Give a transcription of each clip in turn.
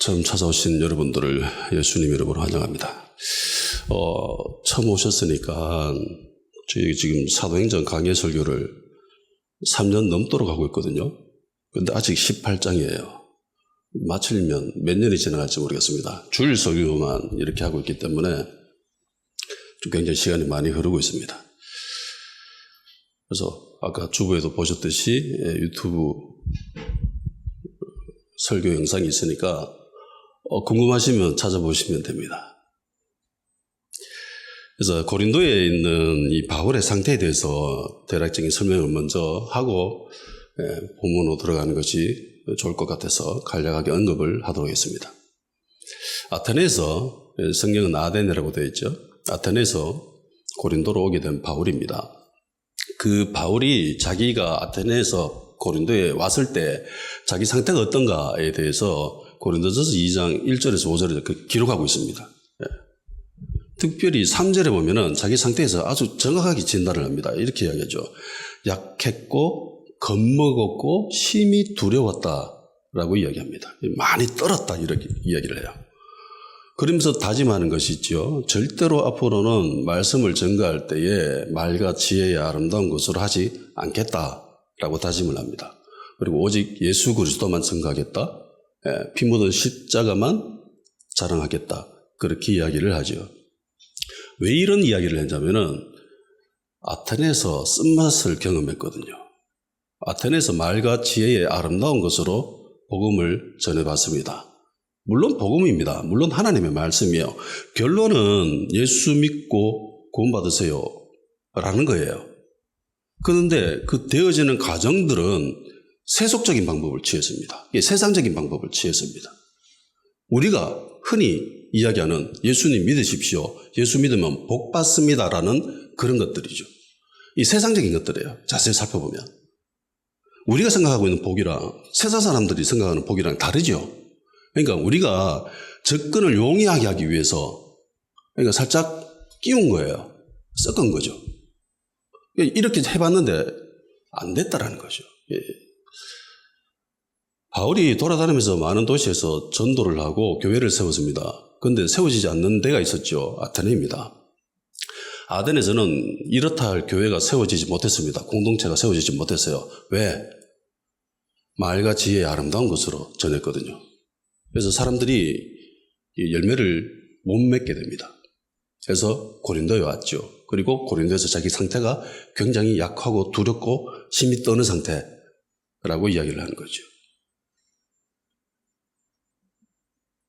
처음 찾아오신 여러분들을 예수님 이름으로 환영합니다. 처음 오셨으니까 저희 지금 사도행전 강해 설교를 3년 넘도록 하고 있거든요. 근데 아직 18장이에요. 마치려면 몇 년이 지나갈지 모르겠습니다. 주일 설교만 이렇게 하고 있기 때문에 좀 굉장히 시간이 많이 흐르고 있습니다. 그래서 아까 주부에도 보셨듯이 유튜브 설교 영상이 있으니까 궁금하시면 찾아보시면 됩니다. 그래서 고린도에 있는 이 바울의 상태에 대해서 대략적인 설명을 먼저 하고 본문으로 들어가는 것이 좋을 것 같아서 간략하게 언급을 하도록 하겠습니다. 아테네에서, 성경은 아데네라고 되어 있죠. 아테네에서 고린도로 오게 된 바울입니다. 그 바울이 자기가 아테네에서 고린도에 왔을 때 자기 상태가 어떤가에 대해서 고린도전서 2장 1절에서 5절에 기록하고 있습니다. 특별히 3절에 보면은 자기 상태에서 아주 정확하게 진단을 합니다. 이렇게 이야기하죠. 약했고 겁먹었고 심히 두려웠다라고 이야기합니다. 많이 떨었다 이렇게 이야기를 해요. 그러면서 다짐하는 것이 있죠. 절대로 앞으로는 말씀을 전가할 때에 말과 지혜의 아름다운 것으로 하지 않겠다라고 다짐을 합니다. 그리고 오직 예수 그리스도만 전가하겠다. 피 묻은 십자가만 자랑하겠다. 그렇게 이야기를 하죠. 왜 이런 이야기를 했냐면은 아테네에서 쓴맛을 경험했거든요. 아테네에서 말과 지혜의 아름다운 것으로 복음을 전해봤습니다. 물론 복음입니다. 물론 하나님의 말씀이에요. 결론은 예수 믿고 구원받으세요 라는 거예요. 그런데 그 되어지는 과정들은 세속적인 방법을 취했습니다. 세상적인 방법을 취했습니다. 우리가 흔히 이야기하는 예수님 믿으십시오. 예수 믿으면 복 받습니다라는 그런 것들이죠. 이 세상적인 것들이에요. 자세히 살펴보면. 우리가 생각하고 있는 복이랑 세상 사람들이 생각하는 복이랑 다르죠. 그러니까 우리가 접근을 용이하게 하기 위해서 그러니까 살짝 끼운 거예요. 섞은 거죠. 이렇게 해봤는데 안 됐다라는 거죠. 바울이 돌아다니면서 많은 도시에서 전도를 하고 교회를 세웠습니다. 그런데 세워지지 않는 데가 있었죠. 아테네입니다. 아덴에서는 이렇다 할 교회가 세워지지 못했습니다. 공동체가 세워지지 못했어요. 왜? 말과 지혜의 아름다운 것으로 전했거든요. 그래서 사람들이 열매를 못 맺게 됩니다. 그래서 고린도에 왔죠. 그리고 고린도에서 자기 상태가 굉장히 약하고 두렵고 심히 떠는 상태라고 이야기를 하는 거죠.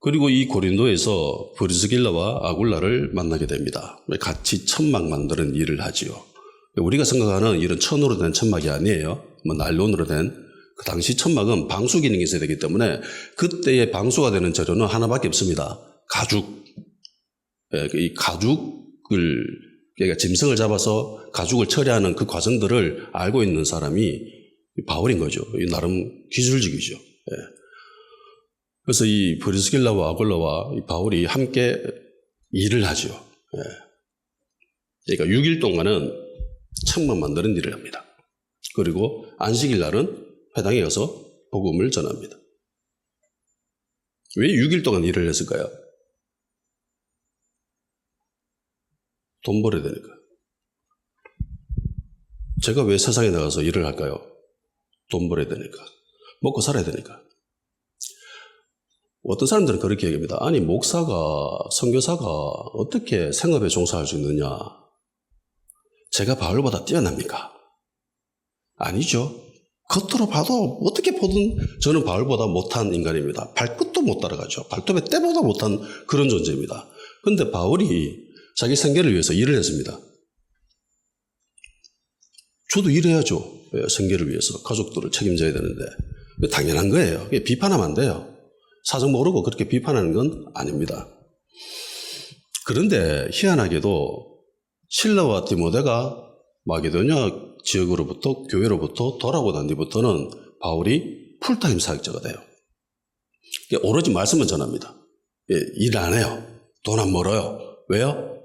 그리고 이 고린도에서 브리스길라와 아굴라를 만나게 됩니다. 같이 천막 만드는 일을 하지요. 우리가 생각하는 이런 천으로 된 천막이 아니에요. 나일론으로 된 그 당시 천막은 방수 기능이 있어야 되기 때문에 그때의 방수가 되는 재료는 하나밖에 없습니다. 가죽. 이 가죽을 그러니까 짐승을 잡아서 가죽을 처리하는 그 과정들을 알고 있는 사람이 바울인 거죠. 나름 기술직이죠. 그래서 이 브리스길라와 아굴라와 이 바울이 함께 일을 하죠. 그러니까 6일 동안은 천막 만드는 일을 합니다. 그리고 안식일 날은 회당에 가서 복음을 전합니다. 왜 6일 동안 일을 했을까요? 돈 벌어야 되니까. 제가 왜 세상에 나가서 일을 할까요? 돈 벌어야 되니까. 먹고 살아야 되니까. 어떤 사람들은 그렇게 얘기합니다. 아니 목사가 선교사가 어떻게 생업에 종사할 수 있느냐. 제가 바울보다 뛰어납니까? 아니죠. 겉으로 봐도 어떻게 보든 저는 바울보다 못한 인간입니다. 발끝도 못 따라가죠. 발톱의 때보다 못한 그런 존재입니다. 그런데 바울이 자기 생계를 위해서 일을 했습니다. 저도 일해야죠. 생계를 위해서 가족들을 책임져야 되는데 당연한 거예요. 비판하면 안 돼요. 사정 모르고 그렇게 비판하는 건 아닙니다. 그런데 희한하게도 실라와 디모데가 마게도냐 지역으로부터 교회로부터 돌아오고 난 뒤부터는 바울이 풀타임 사역자가 돼요. 오로지 말씀을 전합니다. 일 안 해요. 돈 안 벌어요. 왜요?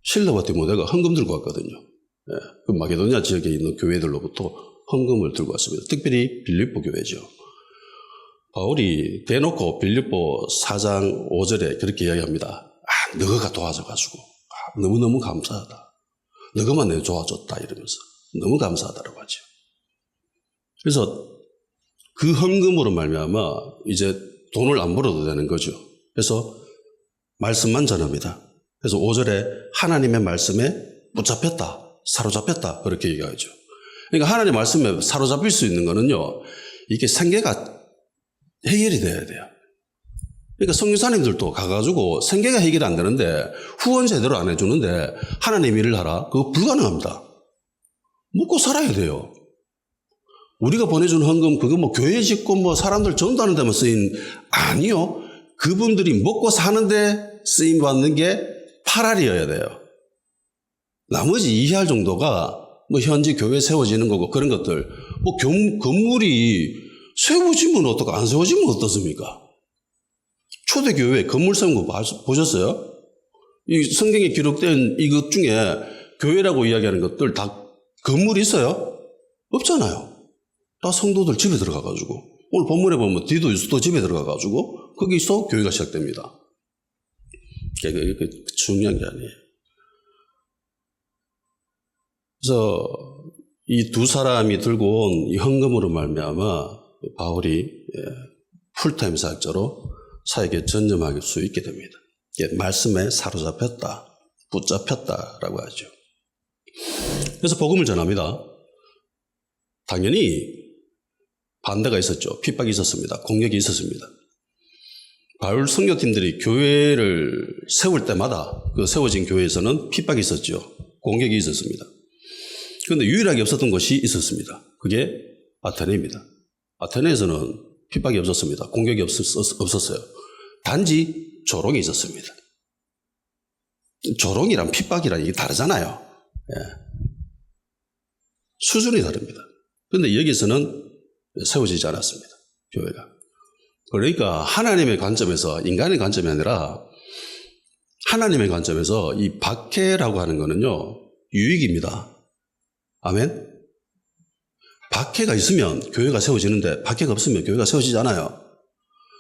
실라와 디모데가 헌금 들고 왔거든요. 그 마게도냐 지역에 있는 교회들로부터 헌금을 들고 왔습니다. 특별히 빌립보 교회죠. 바울이 대놓고 빌립보 4장 5절에 그렇게 이야기합니다. 너가 도와줘가지고 너무너무 감사하다. 너가만 내 도와줬다 이러면서 너무 감사하다라고 하죠. 그래서 그 헌금으로 말미암아 이제 돈을 안 벌어도 되는 거죠. 그래서 말씀만 전합니다. 그래서 5절에 하나님의 말씀에 붙잡혔다, 사로잡혔다 그렇게 얘기하죠. 그러니까 하나님의 말씀에 사로잡힐 수 있는 거는요, 이게 생계가 해결이 돼야 돼요. 그러니까 선교사님들도 가가지고 생계가 해결이 안 되는데 후원 제대로 안 해주는데 하나님 일을 하라? 그거 불가능합니다. 먹고 살아야 돼요. 우리가 보내준 헌금 그거 뭐 교회 짓고 뭐 사람들 전도하는 데만 쓰인, 아니요. 그분들이 먹고 사는데 쓰임 받는 게 8할이어야 돼요. 나머지 2할 정도가 뭐 현지 교회 세워지는 거고 그런 것들, 뭐 건물이 세워지면 어떡하, 안 세워지면 어떻습니까? 초대교회 건물 세운 거 보셨어요? 이 성경에 기록된 이것 중에 교회라고 이야기하는 것들 다 건물이 있어요? 없잖아요. 다 성도들 집에 들어가가지고, 오늘 본문에 보면 디도 유스도 집에 들어가가지고 거기서 교회가 시작됩니다. 그게 중요한 게 아니에요. 그래서 이 두 사람이 들고 온 이 헌금으로 말미암아 바울이 풀타임 사역자로 사역에 전념할 수 있게 됩니다. 말씀에 사로잡혔다, 붙잡혔다라고 하죠. 그래서 복음을 전합니다. 당연히 반대가 있었죠. 핍박이 있었습니다. 공격이 있었습니다. 바울 선교팀들이 교회를 세울 때마다 그 세워진 교회에서는 핍박이 있었죠. 공격이 있었습니다. 그런데 유일하게 없었던 것이 있었습니다. 그게 아테네입니다. 아테네에서는 핍박이 없었습니다. 공격이 없었어요. 단지 조롱이 있었습니다. 조롱이랑 핍박이랑 이게 다르잖아요. 수준이 다릅니다. 그런데 여기서는 세워지지 않았습니다. 교회가. 그러니까 하나님의 관점에서, 인간의 관점이 아니라 하나님의 관점에서 이 박해라고 하는 거는요, 유익입니다. 아멘? 박해가 있으면 교회가 세워지는데 박해가 없으면 교회가 세워지지 않아요.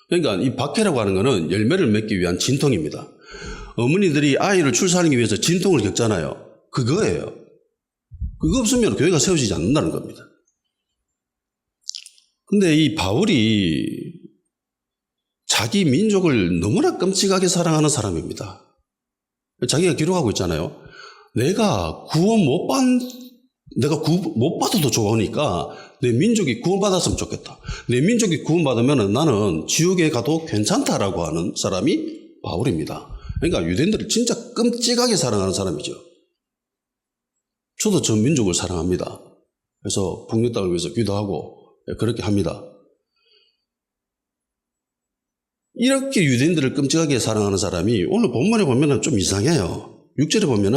그러니까 이 박해라고 하는 거는 열매를 맺기 위한 진통입니다. 어머니들이 아이를 출산하기 위해서 진통을 겪잖아요. 그거예요. 그거 없으면 교회가 세워지지 않는다는 겁니다. 근데 이 바울이 자기 민족을 너무나 끔찍하게 사랑하는 사람입니다. 자기가 기록하고 있잖아요. 내가 구원 못 받아도 좋으니까 내 민족이 구원받았으면 좋겠다. 내 민족이 구원받으면 나는 지옥에 가도 괜찮다라고 하는 사람이 바울입니다. 그러니까 유대인들을 진짜 끔찍하게 사랑하는 사람이죠. 저도 전 민족을 사랑합니다. 그래서 북녘 땅을 위해서 기도하고 그렇게 합니다. 이렇게 유대인들을 끔찍하게 사랑하는 사람이 오늘 본문에 보면 좀 이상해요. 6절에 보면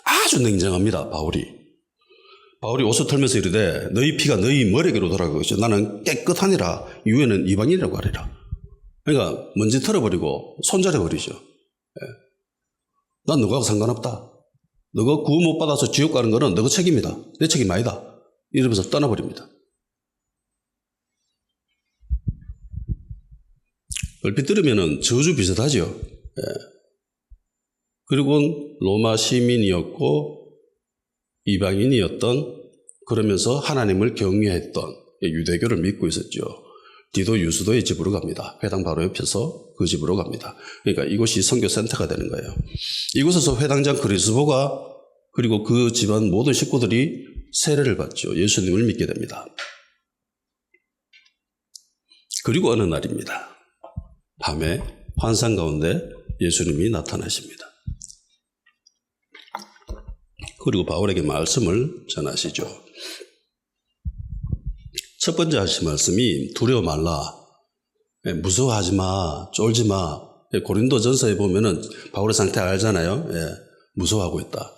아주 냉정합니다. 바울이 옷을 털면서 이르되 너희 피가 너희 머리에게로 돌아가고 있어. 나는 깨끗하니라. 이후에는 이방인이라고 하리라. 그러니까 먼지 털어버리고 손절해버리죠. 난 너하고 상관없다. 너가 구원 못 받아서 지옥 가는 거는 너가 책임이다. 내 책임 아니다. 이러면서 떠나버립니다. 얼핏 들으면 저주 비슷하죠. 그리고 로마 시민이었고 이방인이었던, 그러면서 하나님을 경외했던 유대교를 믿고 있었죠. 디도 유스도의 집으로 갑니다. 회당 바로 옆에서 그 집으로 갑니다. 그러니까 이곳이 선교센터가 되는 거예요. 이곳에서 회당장 크리스보가 그리고 그 집안 모든 식구들이 세례를 받죠. 예수님을 믿게 됩니다. 그리고 어느 날입니다. 밤에 환상 가운데 예수님이 나타나십니다. 그리고 바울에게 말씀을 전하시죠. 첫 번째 하신 말씀이 두려워 말라. 무서워하지 마. 쫄지 마. 고린도전서에 보면은 바울의 상태 알잖아요. 무서워하고 있다.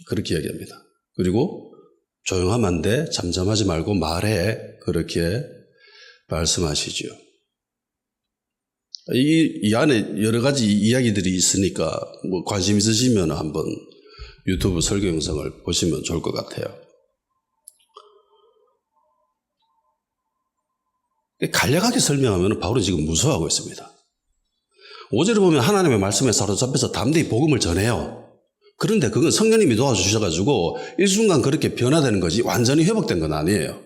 그렇게 이야기합니다. 그리고 조용하면 안 돼. 잠잠하지 말고 말해. 그렇게 말씀하시죠. 이 안에 여러 가지 이야기들이 있으니까 뭐 관심 있으시면 한번 유튜브 설교 영상을 보시면 좋을 것 같아요. 간략하게 설명하면 바울은 지금 무서워하고 있습니다. 5절에 보면 하나님의 말씀에 사로잡혀서 담대히 복음을 전해요. 그런데 그건 성령님이 도와주셔가지고 일순간 그렇게 변화되는 거지 완전히 회복된 건 아니에요.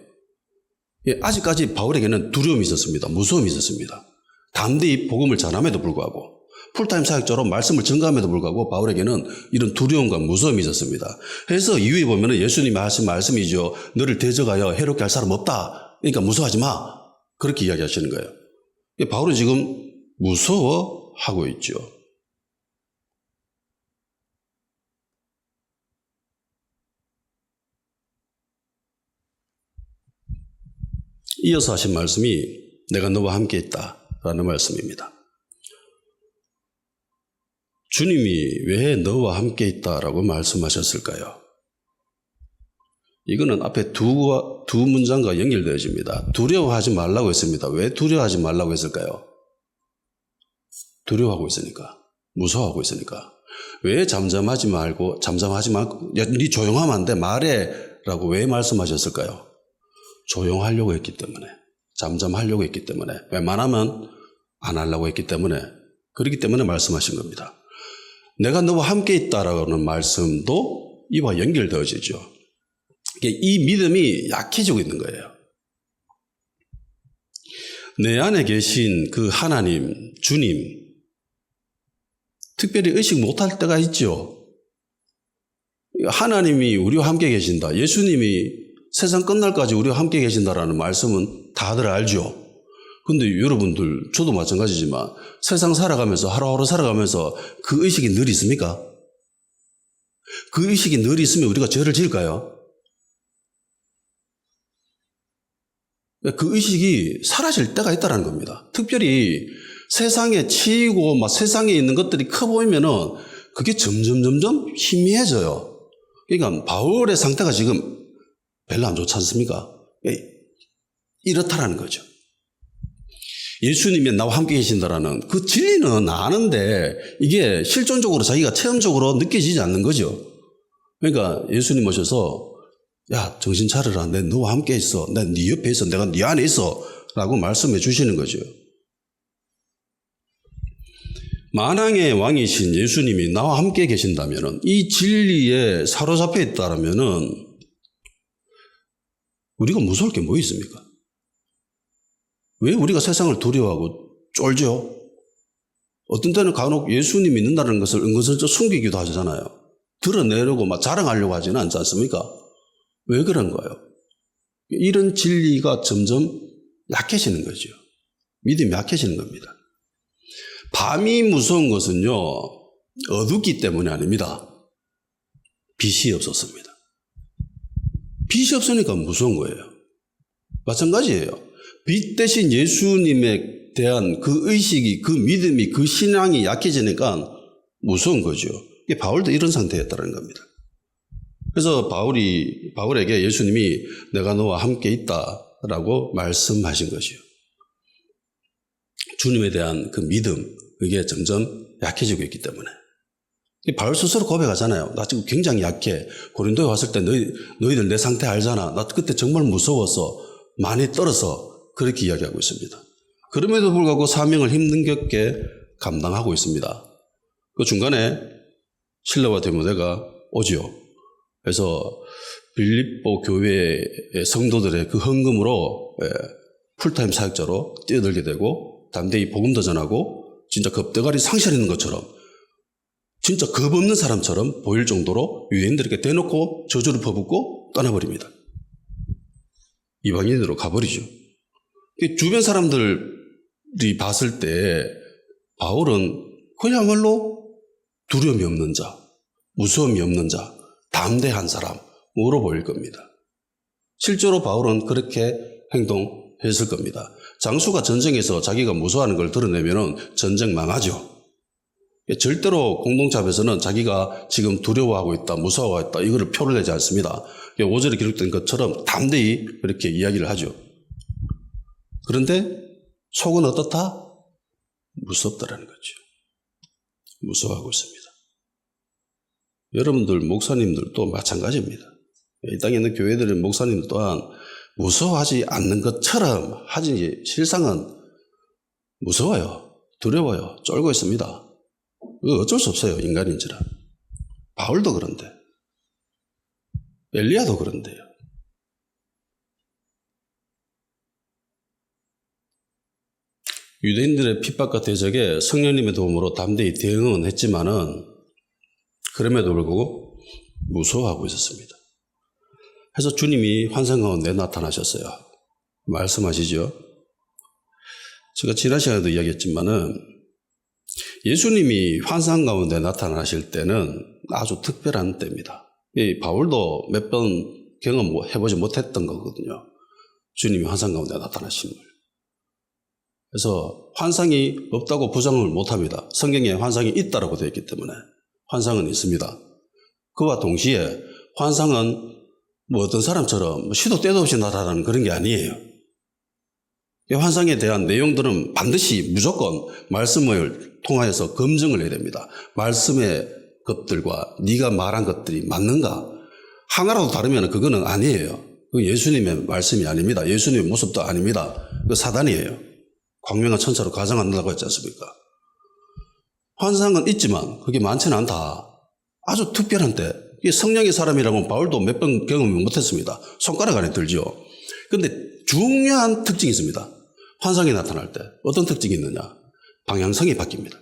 아직까지 바울에게는 두려움이 있었습니다. 무서움이 있었습니다. 담대히 복음을 전함에도 불구하고 풀타임 사역자로 말씀을 전가함에도 불구하고 바울에게는 이런 두려움과 무서움이 있었습니다. 그래서 이후에 보면 예수님이 하신 말씀이죠. 너를 대적하여 해롭게 할 사람 없다. 그러니까 무서워하지 마. 그렇게 이야기하시는 거예요. 바울은 지금 무서워하고 있죠. 이어서 하신 말씀이 내가 너와 함께 있다라는 말씀입니다. 주님이 왜 너와 함께 있다라고 말씀하셨을까요? 이거는 앞에 두 문장과 연결되어집니다. 두려워하지 말라고 했습니다. 왜 두려워하지 말라고 했을까요? 두려워하고 있으니까. 무서워하고 있으니까. 왜 잠잠하지 말고 야, 네 조용하면 안 돼. 말해. 라고 왜 말씀하셨을까요? 조용하려고 했기 때문에. 잠잠하려고 했기 때문에. 웬만하면 안 하려고 했기 때문에. 그렇기 때문에 말씀하신 겁니다. 내가 너와 함께 있다라는 말씀도 이와 연결되어지죠. 이 믿음이 약해지고 있는 거예요. 내 안에 계신 그 하나님, 주님, 특별히 의식 못할 때가 있죠. 하나님이 우리와 함께 계신다. 예수님이 세상 끝날까지 우리와 함께 계신다라는 말씀은 다들 알죠. 근데 여러분들, 저도 마찬가지지만 세상 살아가면서 하루하루 살아가면서 그 의식이 늘 있습니까? 그 의식이 늘 있으면 우리가 죄를 지을까요? 그 의식이 사라질 때가 있다는 겁니다. 특별히 세상에 치이고 막 세상에 있는 것들이 커 보이면은 그게 점점 희미해져요. 그러니까 바울의 상태가 지금 별로 안 좋지 않습니까? 이렇다라는 거죠. 예수님이 나와 함께 계신다라는 그 진리는 아는데 이게 실존적으로 자기가 체험적으로 느껴지지 않는 거죠. 그러니까 예수님 오셔서 야, 정신 차려라. 내 너와 함께 있어. 내 네 옆에 있어. 내가 네 안에 있어. 라고 말씀해 주시는 거죠. 만왕의 왕이신 예수님이 나와 함께 계신다면 이 진리에 사로잡혀 있다면 우리가 무서울 게 뭐 있습니까? 왜 우리가 세상을 두려워하고 쫄죠? 어떤 때는 간혹 예수님 믿는다는 것을 은근슬쩍 숨기기도 하잖아요. 드러내려고 막 자랑하려고 하지는 않지 않습니까? 왜 그런 거예요? 이런 진리가 점점 약해지는 거죠. 믿음이 약해지는 겁니다. 밤이 무서운 것은요, 어둡기 때문이 아닙니다. 빛이 없었습니다. 빛이 없으니까 무서운 거예요. 마찬가지예요. 빛 대신 예수님에 대한 그 의식이, 그 믿음이, 그 신앙이 약해지니까 무서운 거죠. 바울도 이런 상태였다는 겁니다. 그래서 바울에게 예수님이 내가 너와 함께 있다라고 말씀하신 것이요. 주님에 대한 그 믿음, 그게 점점 약해지고 있기 때문에. 바울 스스로 고백하잖아요. 나 지금 굉장히 약해. 고린도에 왔을 때 너희들 내 상태 알잖아. 나 그때 정말 무서워서 많이 떨어서 그렇게 이야기하고 있습니다. 그럼에도 불구하고 사명을 힘든겹게 감당하고 있습니다. 그 중간에 실라와 디모데가 오지요. 그래서 빌립보 교회의 성도들의 그 헌금으로 풀타임 사역자로 뛰어들게 되고 담대히 복음도 전하고 진짜 겁대가리 상실있는 것처럼 진짜 겁 없는 사람처럼 보일 정도로 유대인들에게 대놓고 저주를 퍼붓고 떠나버립니다. 이방인으로 가버리죠. 주변 사람들이 봤을 때 바울은 그야말로 두려움이 없는 자, 무서움이 없는 자, 담대한 사람으로 보일 겁니다. 실제로 바울은 그렇게 행동했을 겁니다. 장수가 전쟁에서 자기가 무서워하는 걸 드러내면 전쟁 망하죠. 절대로 공동체 앞에서는 자기가 지금 두려워하고 있다, 무서워하고 있다, 이거를 표를 내지 않습니다. 5절에 기록된 것처럼 담대히 그렇게 이야기를 하죠. 그런데 속은 어떻다? 무섭다라는 거죠. 무서워하고 있습니다. 여러분들 목사님들도 마찬가지입니다. 이 땅에 있는 교회들의 목사님들 또한 무서워하지 않는 것처럼 하지 실상은 무서워요. 두려워요. 쫄고 있습니다. 그거 어쩔 수 없어요. 인간인지라. 바울도 그런데. 엘리야도 그런데요. 유대인들의 핍박과 대적에 성령님의 도움으로 담대히 대응은 했지만은 그럼에도 불구하고 무서워하고 있었습니다. 그래서 주님이 환상 가운데 나타나셨어요. 말씀하시죠. 제가 지난 시간에도 이야기했지만은 예수님이 환상 가운데 나타나실 때는 아주 특별한 때입니다. 이 바울도 몇 번 경험해보지 못했던 거거든요. 주님이 환상 가운데 나타나신 걸. 그래서 환상이 없다고 부정을 못합니다. 성경에 환상이 있다라고 되어 있기 때문에 환상은 있습니다. 그와 동시에 환상은 뭐 어떤 사람처럼 시도 때도 없이 나타나는 그런 게 아니에요. 이 환상에 대한 내용들은 반드시 무조건 말씀을 통하여서 검증을 해야 됩니다. 말씀의 것들과 네가 말한 것들이 맞는가? 하나라도 다르면 그거는 아니에요. 그 예수님의 말씀이 아닙니다. 예수님의 모습도 아닙니다. 그 사단이에요. 광명한 천사로 가정한다고 했지 않습니까? 환상은 있지만 그게 많지는 않다. 아주 특별한 때. 이게 성령의 사람이라고 바울도 몇 번 경험을 못했습니다. 손가락 안에 들죠. 그런데 중요한 특징이 있습니다. 환상이 나타날 때 어떤 특징이 있느냐? 방향성이 바뀝니다.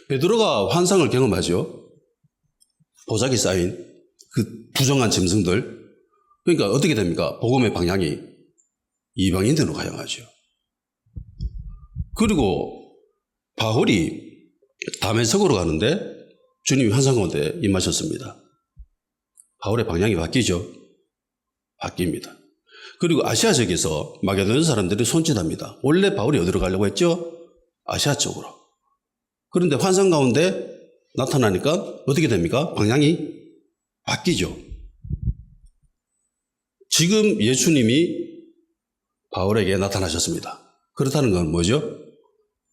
베드로가 환상을 경험하죠. 보자기 쌓인 그 부정한 짐승들. 그러니까 어떻게 됩니까? 복음의 방향이 이방인들로 가양하죠. 그리고 바울이 다메섹으로 가는데 주님이 환상 가운데 임하셨습니다. 바울의 방향이 바뀌죠. 바뀝니다. 그리고 아시아 지역에서 마게도냐 사람들이 손짓합니다. 원래 바울이 어디로 가려고 했죠? 아시아 쪽으로. 그런데 환상 가운데 나타나니까 어떻게 됩니까? 방향이 바뀌죠. 지금 예수님이 바울에게 나타나셨습니다. 그렇다는 건 뭐죠?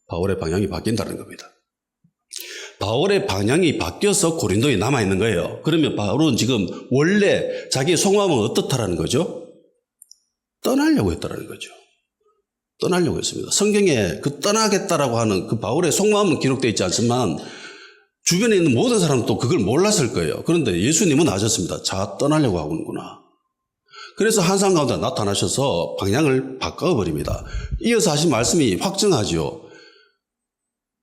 바울의 방향이 바뀐다는 겁니다. 바울의 방향이 바뀌어서 고린도에 남아있는 거예요. 그러면 바울은 지금 원래 자기의 속마음은 어떻다라는 거죠? 떠나려고 했다라는 거죠. 떠나려고 했습니다. 성경에 그 떠나겠다라고 하는 그 바울의 속마음은 기록되어 있지 않지만 주변에 있는 모든 사람은 또 그걸 몰랐을 거예요. 그런데 예수님은 아셨습니다. 자, 떠나려고 하는구나. 그래서 환상 가운데 나타나셔서 방향을 바꿔버립니다. 이어서 하신 말씀이 확증하죠.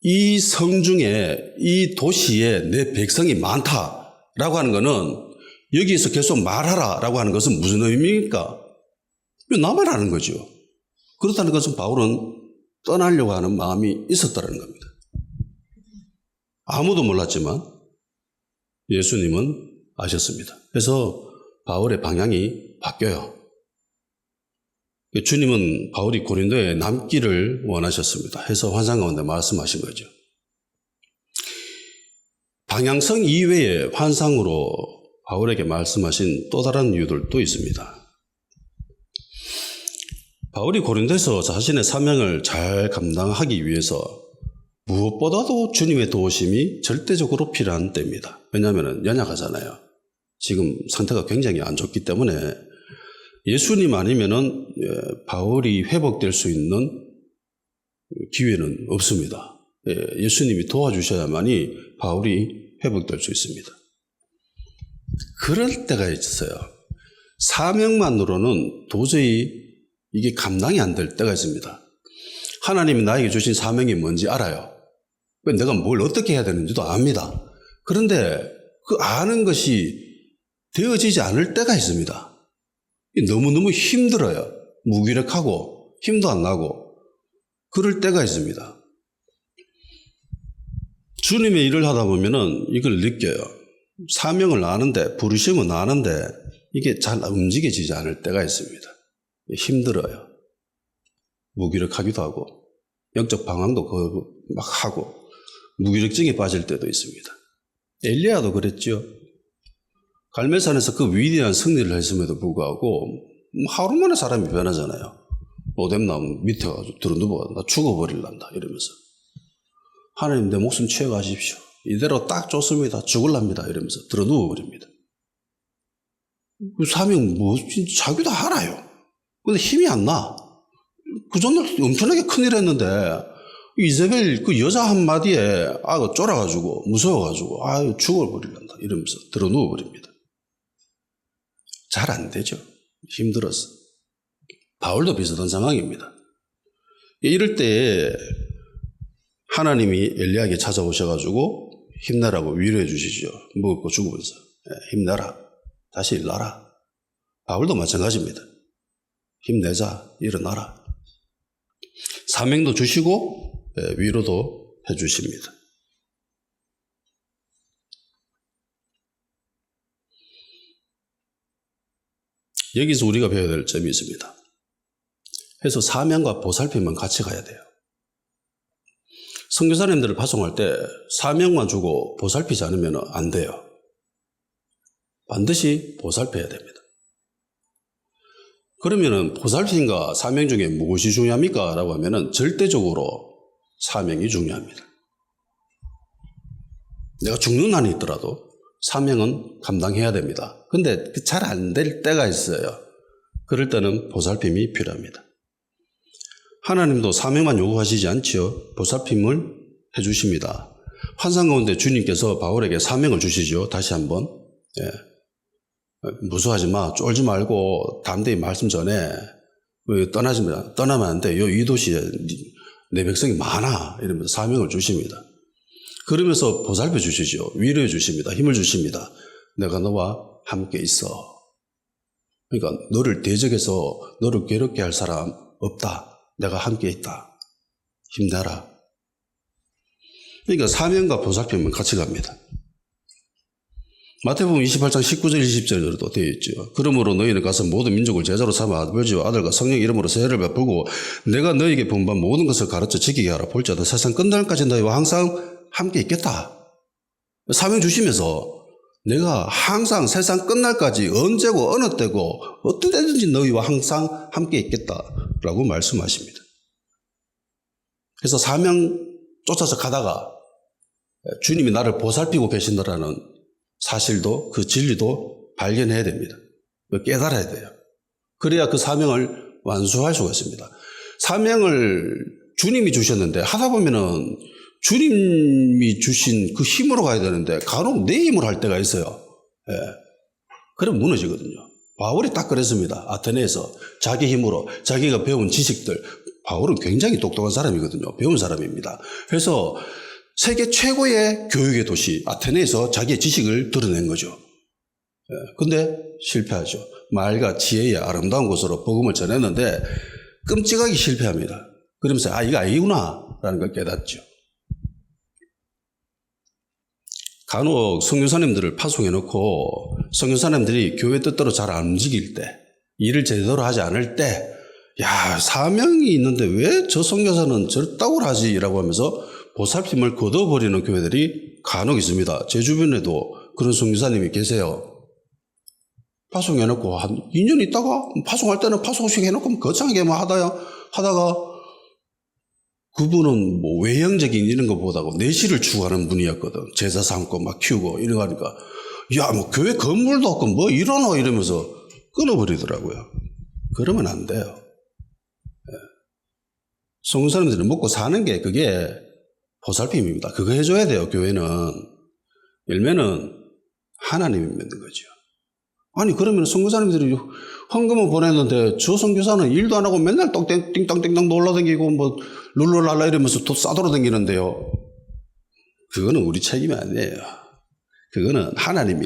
이 성중에, 이 도시에 내 백성이 많다라고 하는 것은 여기에서 계속 말하라라고 하는 것은 무슨 의미입니까? 나만 하는 거죠. 그렇다는 것은 바울은 떠나려고 하는 마음이 있었다는 겁니다. 아무도 몰랐지만 예수님은 아셨습니다. 그래서 바울의 방향이 바뀌어요. 주님은 바울이 고린도에 남기를 원하셨습니다. 해서 환상 가운데 말씀하신 거죠. 방향성 이외에 환상으로 바울에게 말씀하신 또 다른 이유들도 있습니다. 바울이 고린도에서 자신의 사명을 잘 감당하기 위해서 무엇보다도 주님의 도우심이 절대적으로 필요한 때입니다. 왜냐하면 연약하잖아요. 지금 상태가 굉장히 안 좋기 때문에 예수님 아니면은 바울이 회복될 수 있는 기회는 없습니다. 예수님이 도와주셔야만이 바울이 회복될 수 있습니다. 그럴 때가 있어요. 사명만으로는 도저히 이게 감당이 안 될 때가 있습니다. 하나님이 나에게 주신 사명이 뭔지 알아요. 내가 뭘 어떻게 해야 되는지도 압니다. 그런데 그 아는 것이 되어지지 않을 때가 있습니다. 너무너무 힘들어요. 무기력하고 힘도 안 나고 그럴 때가 있습니다. 주님의 일을 하다 보면은 이걸 느껴요. 사명을 아는데, 부르심은 아는데 이게 잘 움직여지지 않을 때가 있습니다. 힘들어요. 무기력하기도 하고 영적 방황도 막 하고 무기력증에 빠질 때도 있습니다. 엘리야도 그랬죠. 갈멜산에서 그 위대한 승리를 했음에도 불구하고 하루 만에 사람이 변하잖아요. 오뎀나무 밑에 가서 들어누워 나 죽어버릴란다 이러면서 하나님 내 목숨 취해가십시오. 이대로 딱 좋습니다. 죽을랍니다 이러면서 들어누워버립니다. 그 사명 뭐 자기도 알아요. 근데 힘이 안 나. 그 전날 엄청나게 큰일 했는데 이세벨 그 여자 한마디에 쫄아가지고 무서워가지고 죽어버리란다 이러면서 들어 누워버립니다. 잘 안 되죠. 힘들어서. 바울도 비슷한 상황입니다. 이럴 때 하나님이 엘리야에게 찾아오셔가지고 힘내라고 위로해 주시죠. 먹고 죽으면서 힘내라. 다시 일어나라. 바울도 마찬가지입니다. 힘내자. 일어나라. 사명도 주시고 위로도 해 주십니다. 여기서 우리가 배워야 될 점이 있습니다. 그래서 사명과 보살핌은 같이 가야 돼요. 선교사님들을 파송할 때 사명만 주고 보살피지 않으면 안 돼요. 반드시 보살펴야 됩니다. 그러면은 보살핌과 사명 중에 무엇이 중요합니까? 라고 하면은 절대적으로 사명이 중요합니다. 내가 죽는 한이 있더라도 사명은 감당해야 됩니다. 근데 잘 안 될 때가 있어요. 그럴 때는 보살핌이 필요합니다. 하나님도 사명만 요구하시지 않지요. 보살핌을 해주십니다. 환상 가운데 주님께서 바울에게 사명을 주시죠. 다시 한번. 무서워하지 마. 쫄지 말고 담대히 말씀 전해. 떠나면 안 돼. 이 도시에 내 백성이 많아. 이러면서 사명을 주십니다. 그러면서 보살펴 주시죠. 위로해 주십니다. 힘을 주십니다. 내가 너와 함께 있어. 그러니까 너를 대적해서 너를 괴롭게 할 사람 없다. 내가 함께 있다. 힘내라. 그러니까 사명과 보살핌은 같이 갑니다. 마태복음 28장 19절 20절에도 되어 있죠. 그러므로 너희는 가서 모든 민족을 제자로 삼아 아버지와 아들과 성령 이름으로 세례를 베풀고 내가 너희에게 분부한 모든 것을 가르쳐 지키게 하라. 볼지어다 세상 끝날까지 너희와 항상 함께 있겠다. 사명 주시면서 내가 항상 세상 끝날까지 언제고 어느 때고 어떤 때든지 너희와 항상 함께 있겠다라고 말씀하십니다. 그래서 사명 쫓아서 가다가 주님이 나를 보살피고 계신다라는 사실도 그 진리도 발견해야 됩니다. 깨달아야 돼요. 그래야 그 사명을 완수할 수가 있습니다. 사명을 주님이 주셨는데 하다 보면은 주님이 주신 그 힘으로 가야 되는데 간혹 내 힘으로 할 때가 있어요. 그럼 무너지거든요. 바울이 딱 그랬습니다. 아테네에서 자기 힘으로 자기가 배운 지식들, 바울은 굉장히 똑똑한 사람이거든요. 배운 사람입니다. 그래서 세계 최고의 교육의 도시 아테네에서 자기의 지식을 드러낸 거죠. 근데 실패하죠. 말과 지혜의 아름다운 곳으로 복음을 전했는데 끔찍하게 실패합니다. 그러면서 이거 아니구나 라는 걸 깨닫죠. 간혹 선교사님들을 파송해놓고 선교사님들이 교회 뜻대로 잘 안 움직일 때, 일을 제대로 하지 않을 때, 사명이 있는데 왜 저 선교사는 저따구를 하지? 라고 하면서 보살핌을 거둬버리는 교회들이 간혹 있습니다. 제 주변에도 그런 선교사님이 계세요. 파송해놓고 한 2년 있다가 파송할 때는 파송식 해놓고 거창하게 하다가 그분은 뭐 외형적인 이런 것보다고 내실을 추구하는 분이었거든. 제자 삼고 막 키우고 이런 거 하니까 뭐 교회 건물도 없고 뭐 이러노 이러면서 끊어버리더라고요. 그러면 안 돼요. 선교사님들이 먹고 사는 게 그게 보살핌입니다. 그거 해줘야 돼요. 교회는. 열매는 하나님이 맺는 거죠. 아니 그러면 선교사님들이 헌금을 보냈는데 저 선교사는 일도 안 하고 맨날 띵땅띵땅 놀러다니고 뭐 룰루랄라 이러면서 돈 싸돌아다니는데요. 그거는 우리 책임이 아니에요. 그거는 하나님이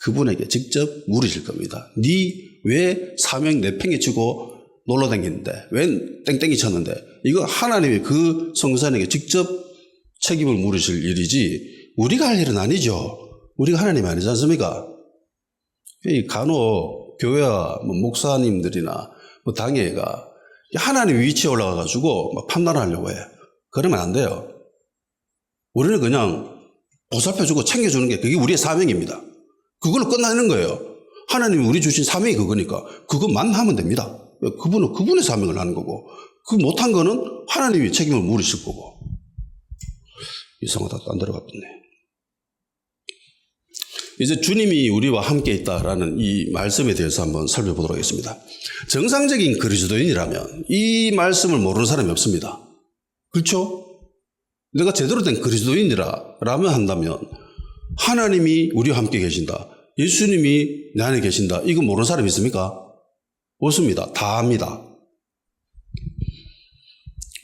그분에게 직접 물으실 겁니다. 네 왜 사명 내팽개치고 놀러다니는데 왜 땡땡이 쳤는데 이거 하나님이 그 선교사님에게 직접 책임을 물으실 일이지 우리가 할 일은 아니죠. 우리가 하나님이 아니지 않습니까? 간혹 교회와 목사님들이나 당회가 하나님 위치에 올라가가지고 막 판단을 하려고 해요. 그러면 안 돼요. 우리는 그냥 보살펴주고 챙겨주는 게 그게 우리의 사명입니다. 그걸로 끝나는 거예요. 하나님이 우리 주신 사명이 그거니까 그것만 하면 됩니다. 그분은 그분의 사명을 하는 거고 그 못한 거는 하나님이 책임을 물으실 거고. 이상하다. 안 들어갔네. 이제 주님이 우리와 함께 있다라는 이 말씀에 대해서 한번 살펴보도록 하겠습니다. 정상적인 그리스도인이라면 이 말씀을 모르는 사람이 없습니다. 그렇죠? 내가 제대로 된 그리스도인이라면 한다면 하나님이 우리와 함께 계신다. 예수님이 내 안에 계신다. 이거 모르는 사람이 있습니까? 없습니다. 다 압니다.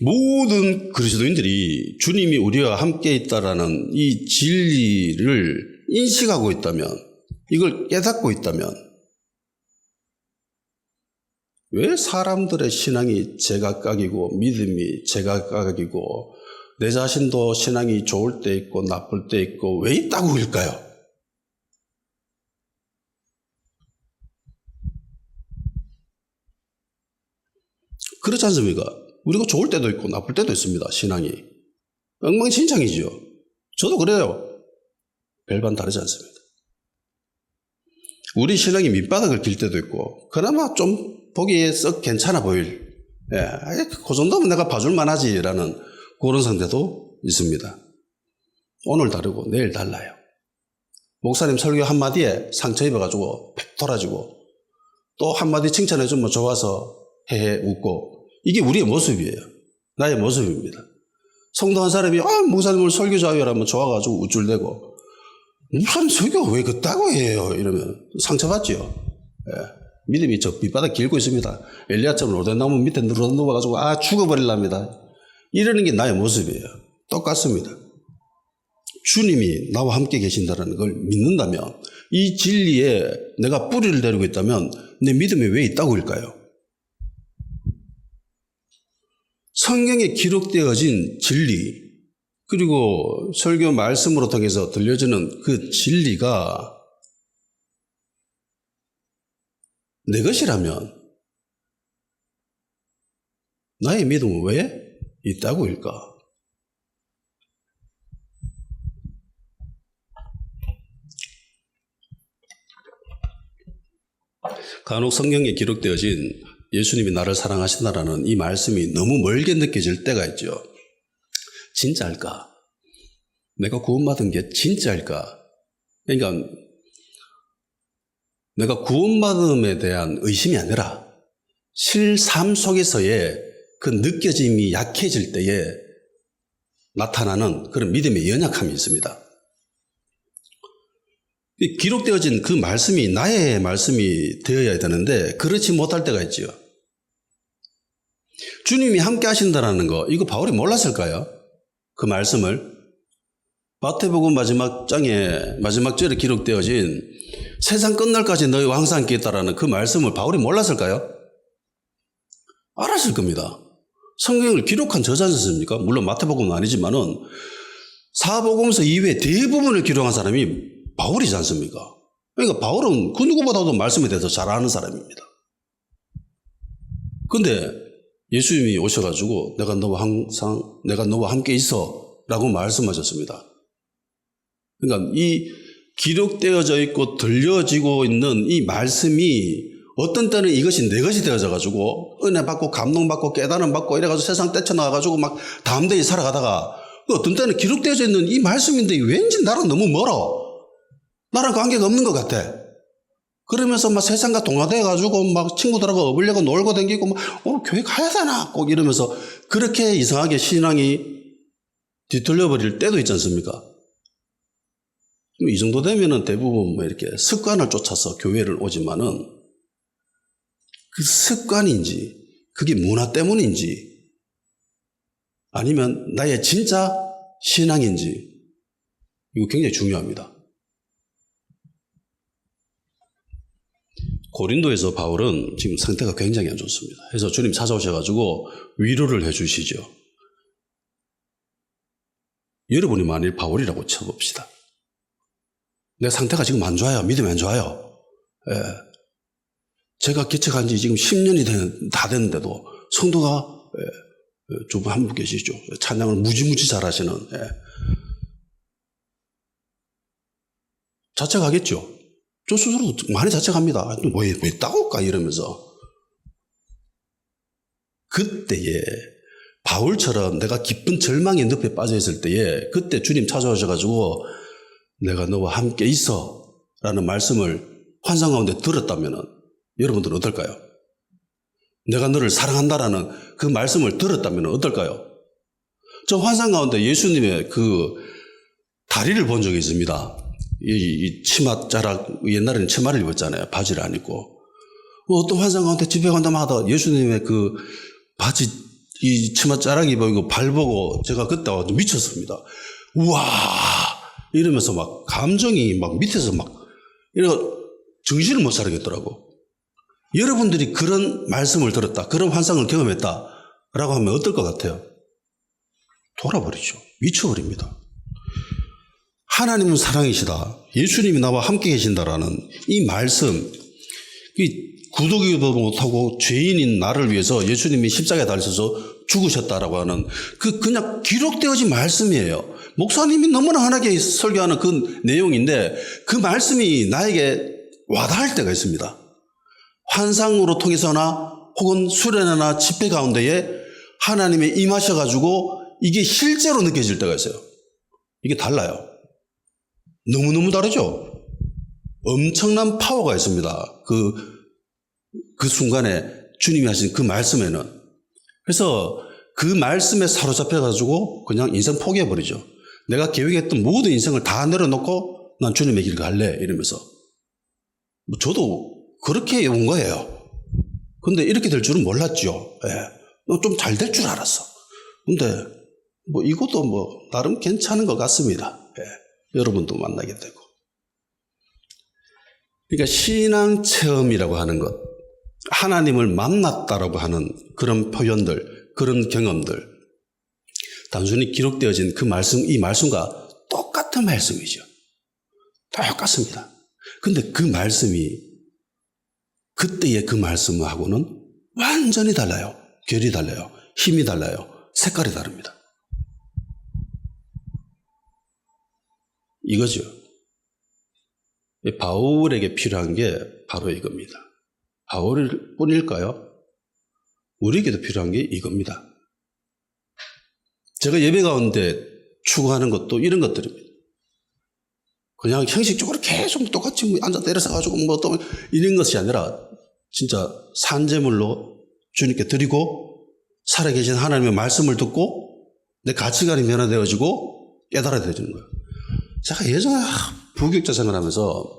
모든 그리스도인들이 주님이 우리와 함께 있다라는 이 진리를 인식하고 있다면, 이걸 깨닫고 있다면, 왜 사람들의 신앙이 제각각이고 믿음이 제각각이고 내 자신도 신앙이 좋을 때 있고 나쁠 때 있고 왜 있다고일까요? 그렇지 않습니까? 우리가 좋을 때도 있고 나쁠 때도 있습니다. 신앙이 엉망진창이죠. 저도 그래요. 별반 다르지 않습니다. 우리 신앙이 밑바닥을 길 때도 있고 그나마 좀 보기에 썩 괜찮아 보일, 그 정도면 내가 봐줄만 하지라는 그런 상태도 있습니다. 오늘 다르고 내일 달라요. 목사님 설교 한마디에 상처 입어가지고 팩 돌아지고 또 한마디 칭찬해주면 좋아서 헤헤 웃고, 이게 우리의 모습이에요. 나의 모습입니다. 성도 한 사람이 목사님 오늘 설교 자유라면 좋아가지고 우쭐대고 목사님 설교 왜 그따고 해요? 이러면 상처받죠. 믿음이 저 밑바닥 길고 있습니다. 엘리야처럼 로덴나무 밑에 누워가지고 죽어버리랍니다. 이러는 게 나의 모습이에요. 똑같습니다. 주님이 나와 함께 계신다는 걸 믿는다면, 이 진리에 내가 뿌리를 내리고 있다면 내 믿음이 왜 있다고일까요? 성경에 기록되어진 진리, 그리고 설교 말씀으로 통해서 들려주는 그 진리가 내 것이라면 나의 믿음은 왜 있다고일까? 간혹 성경에 기록되어진 예수님이 나를 사랑하신다라는 이 말씀이 너무 멀게 느껴질 때가 있죠. 진짜일까? 내가 구원받은 게 진짜일까? 그러니까 내가 구원받음에 대한 의심이 아니라 실삶 속에서의 그 느껴짐이 약해질 때에 나타나는 그런 믿음의 연약함이 있습니다. 기록되어진 그 말씀이 나의 말씀이 되어야 되는데 그렇지 못할 때가 있죠. 주님이 함께 하신다는 거, 이거 바울이 몰랐을까요? 그 말씀을. 마태복음 마지막 장에 마지막 절에 기록되어진 세상 끝날까지 너희와 항상 함께 있다라는 그 말씀을 바울이 몰랐을까요? 알았을 겁니다. 성경을 기록한 저자지 않습니까? 물론 마태복음은 아니지만은 사복음서 이외에 대부분을 기록한 사람이 바울이지 않습니까? 그러니까 바울은 그 누구보다도 말씀에 대해서 잘 아는 사람입니다. 근데 예수님이 오셔가지고 내가 너와 함께 있어 라고 말씀하셨습니다. 그러니까 이 기록되어져 있고 들려지고 있는 이 말씀이 어떤 때는 이것이 내 것이 되어져가지고 은혜 받고 감동받고 깨달음 받고 이래가지고 세상 떼쳐나와가지고 막 담대히 살아가다가 어떤 때는 기록되어져 있는 이 말씀인데 왠지 나랑 너무 멀어. 나랑 관계가 없는 것 같아. 그러면서 막 세상과 동화돼가지고 막 친구들하고 어울려고 놀고 다니고 막 오늘 교회 가야 되나 꼭 이러면서 그렇게 이상하게 신앙이 뒤틀려버릴 때도 있지 않습니까? 이 정도 되면은 대부분 뭐 이렇게 습관을 쫓아서 교회를 오지만은 그 습관인지 그게 문화 때문인지 아니면 나의 진짜 신앙인지 이거 굉장히 중요합니다. 고린도에서 바울은 지금 상태가 굉장히 안 좋습니다. 그래서 주님 찾아오셔가지고 위로를 해주시죠. 여러분이 만일 바울이라고 쳐봅시다. 내 상태가 지금 안 좋아요. 믿음이 안 좋아요. 제가 개척한 지 지금 10년이 다 됐는데도 성도가 두 분 한 분 계시죠. 찬양을 무지무지 잘하시는. 자책하겠죠. 저 스스로도 많이 자책합니다. 왜 따올까 이러면서. 그때에 바울처럼 내가 깊은 절망의 늪에 빠져 있을 때에 그때 주님 찾아오셔가지고 내가 너와 함께 있어 라는 말씀을 환상 가운데 들었다면 여러분들은 어떨까요? 내가 너를 사랑한다라는 그 말씀을 들었다면 어떨까요? 저 환상 가운데 예수님의 그 다리를 본 적이 있습니다. 이 치맛자락, 옛날에는 치마를 입었잖아요. 바지를 안 입고. 어떤 환상 가운데 집에 간다마다 예수님의 그 바지, 이 치맛자락 입고 발 보고 제가 그때 와서 미쳤습니다. 우와! 이러면서 막 감정이 막 밑에서 막, 이러 정신을 못 차리겠더라고. 여러분들이 그런 말씀을 들었다, 그런 환상을 경험했다, 라고 하면 어떨 것 같아요? 돌아버리죠. 미쳐버립니다. 하나님은 사랑이시다. 예수님이 나와 함께 계신다라는 이 말씀, 이 구두기도 못하고 죄인인 나를 위해서 예수님이 십자가에 달려서 죽으셨다라고 하는 그냥 기록되어진 말씀이에요. 목사님이 너무나 흔하게 설교하는 그 내용인데 그 말씀이 나에게 와닿을 때가 있습니다. 환상으로 통해서나 혹은 수련회나 집회 가운데에 하나님이 임하셔가지고 이게 실제로 느껴질 때가 있어요. 이게 달라요. 너무너무 다르죠? 엄청난 파워가 있습니다. 그 순간에 주님이 하신 그 말씀에는. 그래서 그 말씀에 사로잡혀가지고 그냥 인생 포기해버리죠. 내가 계획했던 모든 인생을 다 내려놓고 난 주님의 길을 갈래 이러면서. 저도 그렇게 온 거예요. 근데 이렇게 될 줄은 몰랐죠. 예. 좀 잘 될 줄 알았어. 근데 이것도 나름 괜찮은 것 같습니다. 예. 여러분도 만나게 되고. 그러니까 신앙 체험이라고 하는 것, 하나님을 만났다라고 하는 그런 표현들, 그런 경험들, 단순히 기록되어진 그 말씀, 이 말씀과 똑같은 말씀이죠. 똑같습니다. 근데 그 말씀이 그때의 그 말씀하고는 완전히 달라요. 결이 달라요. 힘이 달라요. 색깔이 다릅니다. 이거죠. 바울에게 필요한 게 바로 이겁니다. 바울 뿐일까요? 우리에게도 필요한 게 이겁니다. 제가 예배 가운데 추구하는 것도 이런 것들입니다. 그냥 형식적으로 계속 똑같이 앉아 내려서가지고 또 이런 것이 아니라 진짜 산재물로 주님께 드리고 살아계신 하나님의 말씀을 듣고 내 가치관이 변화되어지고 깨달아져지는 거예요. 제가 예전에 부교육자 생활하면서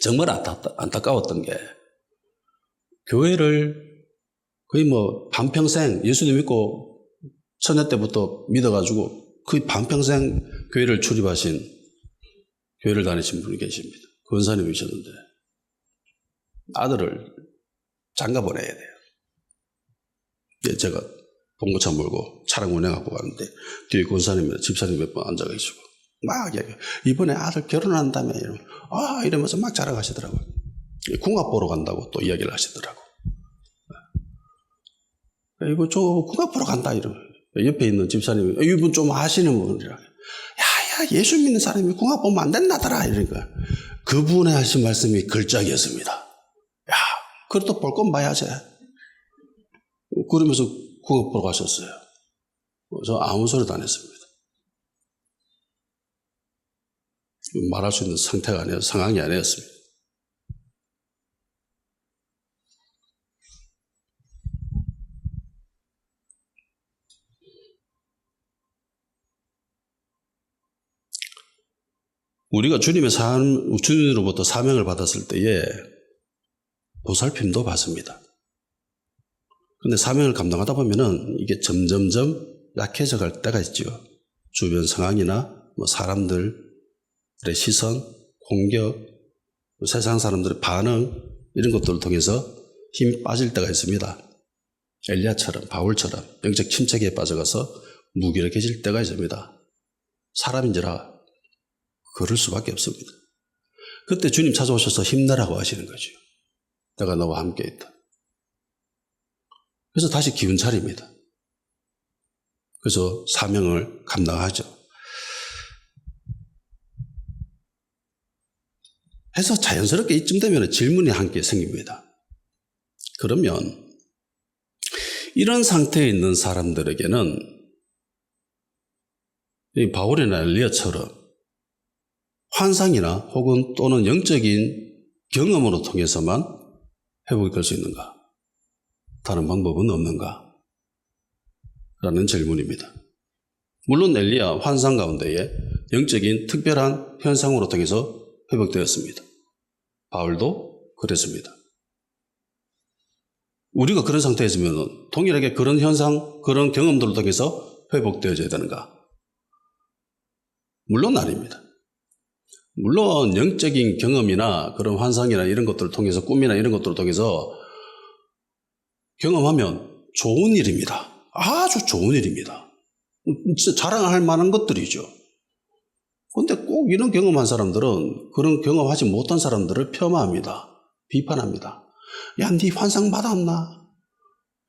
정말 안타까웠던 게 교회를 거의 반평생 예수님 믿고 처녀 때부터 믿어가지고 거의 반평생 교회를 출입하신 교회를 다니신 분이 계십니다. 권사님이셨는데 아들을 장가 보내야 돼요. 제가 봉고차 몰고 차량 운행하고 가는데 뒤에 권사님이나 집사님 몇 번 앉아 계시고 막 이야기해요. 이번에 아들 결혼한다며 이러면서 막 자랑하시더라고요. 궁합 보러 간다고 또 이야기를 하시더라고. 이거 저 궁합 보러 간다 이러면 옆에 있는 집사님이 이분 좀 아시는 분이라 야 예수 믿는 사람이 궁합 보면 안 된다더라 이러니까 그분의 하신 말씀이 걸작이었습니다. 야 그래도 볼 건 봐야지. 그러면서 궁합 보러 가셨어요. 저 아무 소리도 안 했습니다. 말할 수 있는 상황이 아니었습니다. 우리가 주님으로부터 사명을 받았을 때에 보살핌도 받습니다. 그런데 사명을 감당하다 보면은 이게 점점점 약해져 갈 때가 있죠. 주변 상황이나 사람들의 시선, 공격, 세상 사람들의 반응 이런 것들을 통해서 힘이 빠질 때가 있습니다. 엘리야처럼 바울처럼 영적 침체기에 빠져가서 무기력해질 때가 있습니다. 사람인지라 그럴 수밖에 없습니다. 그때 주님 찾아오셔서 힘내라고 하시는 거죠. 내가 너와 함께 있다. 그래서 다시 기운 차립니다. 그래서 사명을 감당하죠. 해서 자연스럽게 이쯤 되면 질문이 한 개 생깁니다. 그러면 이런 상태에 있는 사람들에게는 이 바울이나 엘리야처럼 환상이나 혹은 또는 영적인 경험으로 통해서만 회복이 될 수 있는가? 다른 방법은 없는가? 라는 질문입니다. 물론 엘리야 환상 가운데에 영적인 특별한 현상으로 통해서 회복되었습니다. 바울도 그랬습니다. 우리가 그런 상태에 있으면 동일하게 그런 현상, 그런 경험들을 통해서 회복되어져야 되는가? 물론 아닙니다. 물론 영적인 경험이나 그런 환상이나 이런 것들을 통해서 꿈이나 이런 것들을 통해서 경험하면 좋은 일입니다. 아주 좋은 일입니다. 진짜 자랑할 만한 것들이죠. 그런데 꼭 이런 경험한 사람들은 그런 경험하지 못한 사람들을 폄하합니다. 비판합니다. 야, 네 환상 받았나?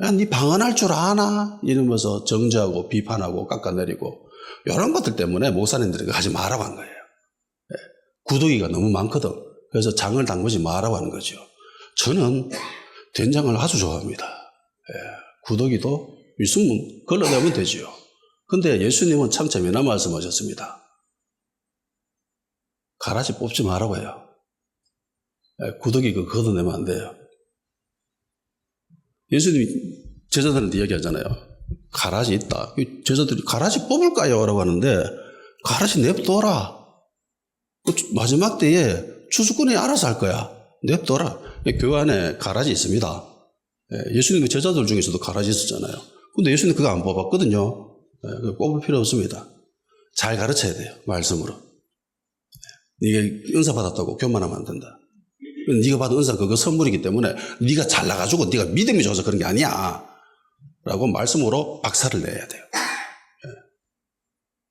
야, 네 방언할 줄 아나? 이러면서 정죄하고 비판하고 깎아내리고 이런 것들 때문에 목사님들이 하지 말라고 한 거예요. 구더기가 너무 많거든. 그래서 장을 담그지 말라고 하는 거죠. 저는 된장을 아주 좋아합니다. 구더기도 있으면 걸러내면 되지요. 근데 예수님은 참 재미난 말씀하셨습니다. 가라지 뽑지 말라고 해요. 구더기 그거 걷어내면 안 돼요. 예수님이 제자들한테 이야기하잖아요. 가라지 있다. 제자들이 가라지 뽑을까요? 라고 하는데 가라지 냅둬라. 마지막 때에 추수꾼이 알아서 할 거야. 냅둬라. 교회 안에 가라지 있습니다. 예수님의 제자들 중에서도 가라지 있었잖아요. 근데 예수님 그거 안 뽑았거든요. 뽑을 필요 없습니다. 잘 가르쳐야 돼요. 말씀으로. 네가 은사 받았다고 교만하면 안 된다. 네가 받은 은사 그거 선물이기 때문에 네가 잘나가지고 네가 믿음이 좋아서 그런 게 아니야. 라고 말씀으로 박살을 내야 돼요.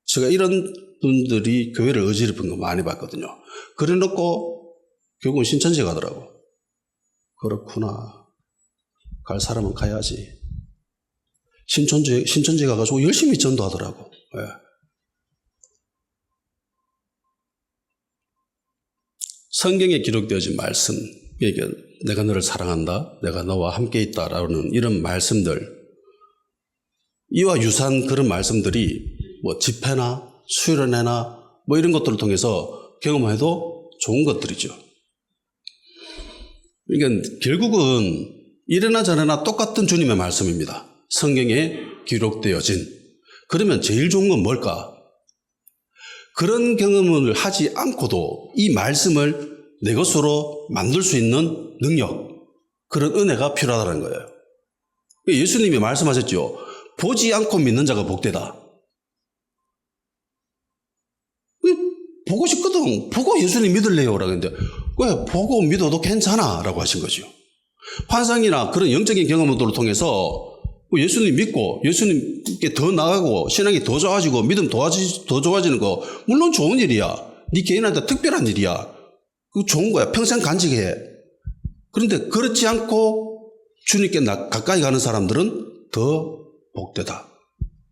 제가 이런 분들이 교회를 어지럽힌 거 많이 봤거든요. 그래 놓고 결국은 신천지 가더라고. 그렇구나. 갈 사람은 가야지. 신천지 가가지고 열심히 전도하더라고. 성경에 기록되어진 말씀, 내가 너를 사랑한다, 내가 너와 함께 있다라는 이런 말씀들, 이와 유사한 그런 말씀들이 뭐 집회나 수련회나 뭐 이런 것들을 통해서 경험해도 좋은 것들이죠. 그러니까 결국은 이래나 저래나 똑같은 주님의 말씀입니다. 성경에 기록되어진. 그러면 제일 좋은 건 뭘까? 그런 경험을 하지 않고도 이 말씀을 내 것으로 만들 수 있는 능력, 그런 은혜가 필요하다는 거예요. 예수님이 말씀하셨죠. 보지 않고 믿는 자가 복되다. 보고 싶거든. 보고 예수님 믿을래요. 라고 했는데 왜 보고 믿어도 괜찮아. 라고 하신 거죠. 환상이나 그런 영적인 경험들을 통해서 예수님 믿고 예수님께 더 나아가고 신앙이 더 좋아지고 믿음 더 좋아지는 거 물론 좋은 일이야. 네 개인한테 특별한 일이야. 그거 좋은 거야. 평생 간직해. 그런데 그렇지 않고 주님께 가까이 가는 사람들은 더 복되다.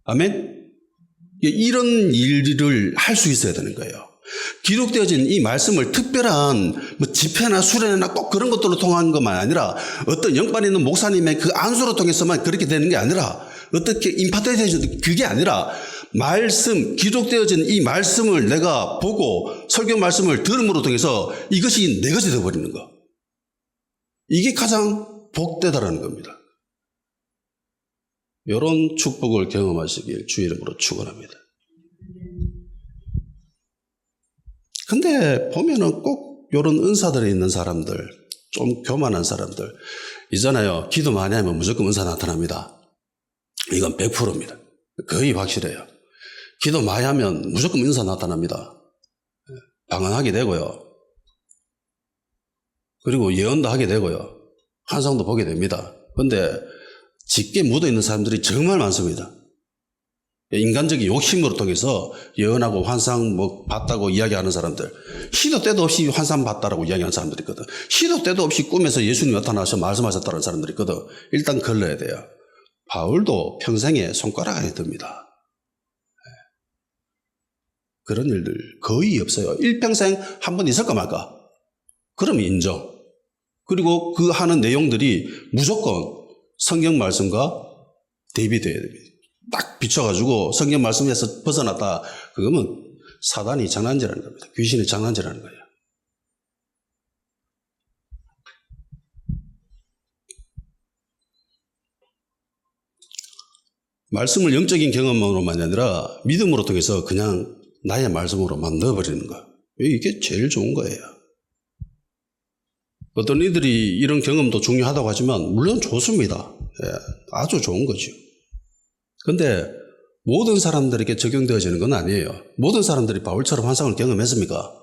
아멘? 이런 일을 할 수 있어야 되는 거예요. 기록되어진 이 말씀을 특별한 뭐 집회나 수련회나 꼭 그런 것들로 통한 것만 아니라 어떤 영반 있는 목사님의 그 안수로 통해서만 그렇게 되는 게 아니라 어떻게 임파테이션 그게 아니라 말씀 기록되어진 이 말씀을 내가 보고 설교 말씀을 들음으로 통해서 이것이 내 것이 되어버리는 거. 이게 가장 복되다라는 겁니다. 이런 축복을 경험하시길 주 이름으로 축원합니다. 근데 보면은 꼭 이런 은사들이 있는 사람들, 좀 교만한 사람들 있잖아요. 기도 많이 하면 무조건 은사 나타납니다. 이건 100%입니다. 거의 확실해요. 기도 많이 하면 무조건 은사 나타납니다. 방언하게 되고요. 그리고 예언도 하게 되고요. 환상도 보게 됩니다. 그런데 짙게 묻어있는 사람들이 정말 많습니다. 인간적인 욕심으로 통해서 예언하고 환상 뭐 봤다고 이야기하는 사람들, 시도 때도 없이 환상 봤다라고 이야기하는 사람들이 있거든. 시도 때도 없이 꿈에서 예수님이 나타나셔 말씀하셨다는 사람들이 있거든. 일단 걸러야 돼요. 바울도 평생에 손가락 안에 듭니다. 그런 일들 거의 없어요. 일평생 한 번 있을까 말까? 그럼 인정. 그리고 그 하는 내용들이 무조건 성경 말씀과 대비돼야 됩니다. 딱 비춰가지고 성경 말씀에서 벗어났다. 그거면 사단이 장난질하는 겁니다. 귀신이 장난질하는 거예요. 말씀을 영적인 경험으로만이 아니라 믿음으로 통해서 그냥 나의 말씀으로만 넣어버리는 거. 이게 제일 좋은 거예요. 어떤 이들이 이런 경험도 중요하다고 하지만 물론 좋습니다. 예, 아주 좋은 거죠. 그런데 모든 사람들에게 적용되어지는 건 아니에요. 모든 사람들이 바울처럼 환상을 경험했습니까?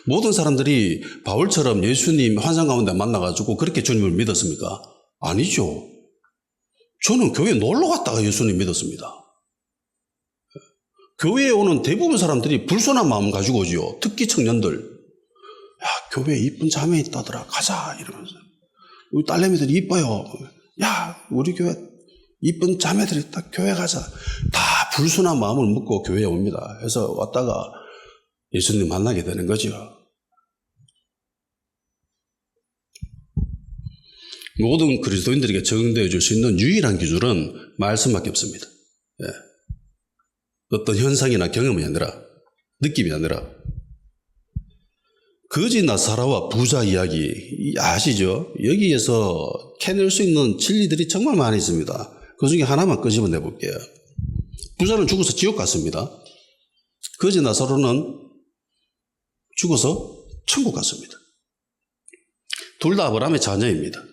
모든 사람들이 바울처럼 예수님 환상 가운데 만나가지고 그렇게 주님을 믿었습니까? 아니죠. 저는 교회에 놀러 갔다가 예수님 믿었습니다. 교회에 오는 대부분 사람들이 불손한 마음 가지고 오죠. 특히 청년들. 야, 교회에 이쁜 자매 있다더라. 가자. 이러면서. 우리 딸내미들이 이뻐요. 야, 우리 교회 이쁜 자매들이 있다. 교회 가자. 다 불순한 마음을 먹고 교회에 옵니다. 그래서 왔다가 예수님 만나게 되는 거죠. 모든 그리스도인들에게 적용되어 줄 수 있는 유일한 기준은 말씀밖에 없습니다. 예. 어떤 현상이나 경험이 아니라, 느낌이 아니라. 거지 나사라와 부자 이야기 아시죠? 여기에서 캐낼 수 있는 진리들이 정말 많이 있습니다. 그 중에 하나만 끄집어내 볼게요. 부자는 죽어서 지옥 갔습니다. 거지 나사로는 죽어서 천국 갔습니다. 둘 다 아브라함의 자녀입니다.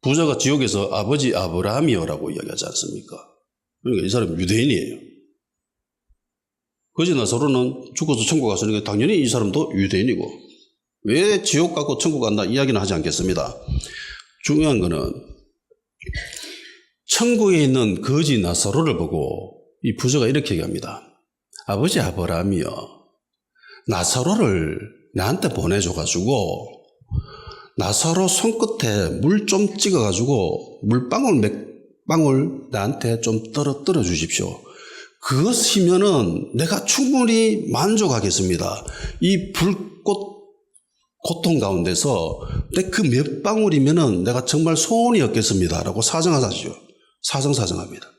부자가 지옥에서 아버지 아브라함이요라고 이야기하지 않습니까? 그러니까 이 사람은 유대인이에요. 거지 나사로는 죽어서 천국 갔으니까 당연히 이 사람도 유대인이고 왜 지옥 가고 천국 간다 이야기는 하지 않겠습니다. 중요한 거는 천국에 있는 거지 나사로를 보고 이 부자가 이렇게 얘기합니다. 아버지 아브라함이요, 나사로를 나한테 보내줘가지고 나사로 손끝에 물 좀 찍어가지고 물방울 몇 방울 나한테 좀 떨어뜨려 주십시오. 그것이면은 내가 충분히 만족하겠습니다. 이 불꽃 고통 가운데서 내 그 몇 방울이면은 내가 정말 소원이 없겠습니다. 라고 사정하죠. 사정합니다.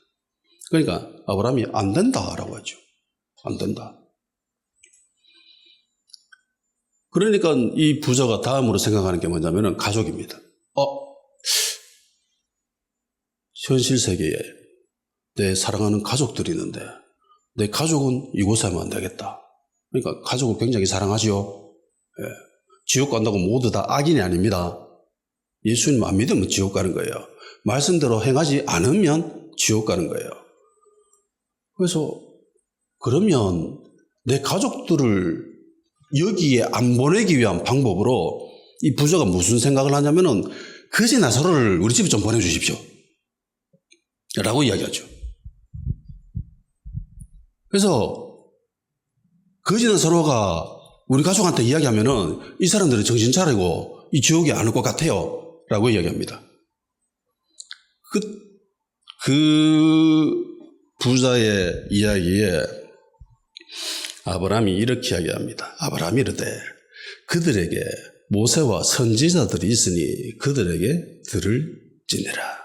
그러니까 아브라함이 안 된다라고 하죠. 안 된다. 그러니까 이 부자가 다음으로 생각하는 게 뭐냐면은 가족입니다. 현실 세계에 내 사랑하는 가족들이 있는데 내 가족은 이곳에 하면 안 되겠다. 그러니까 가족을 굉장히 사랑하지요. 예. 지옥 간다고 모두 다 악인이 아닙니다. 예수님 안 믿으면 지옥 가는 거예요. 말씀대로 행하지 않으면 지옥 가는 거예요. 그래서 그러면 내 가족들을 여기에 안 보내기 위한 방법으로 이 부자가 무슨 생각을 하냐면은 거지 나사로를 우리 집에 좀 보내주십시오. 라고 이야기하죠. 그래서 거지 나사로가 우리 가족한테 이야기하면은 이 사람들은 정신 차리고 이 지옥에 안 올 것 같아요. 라고 이야기합니다. 그 부자의 이야기에 아브라함이 이렇게 이야기합니다. 아브라함이 이르되 그들에게 모세와 선지자들이 있으니 그들에게 들을지니라.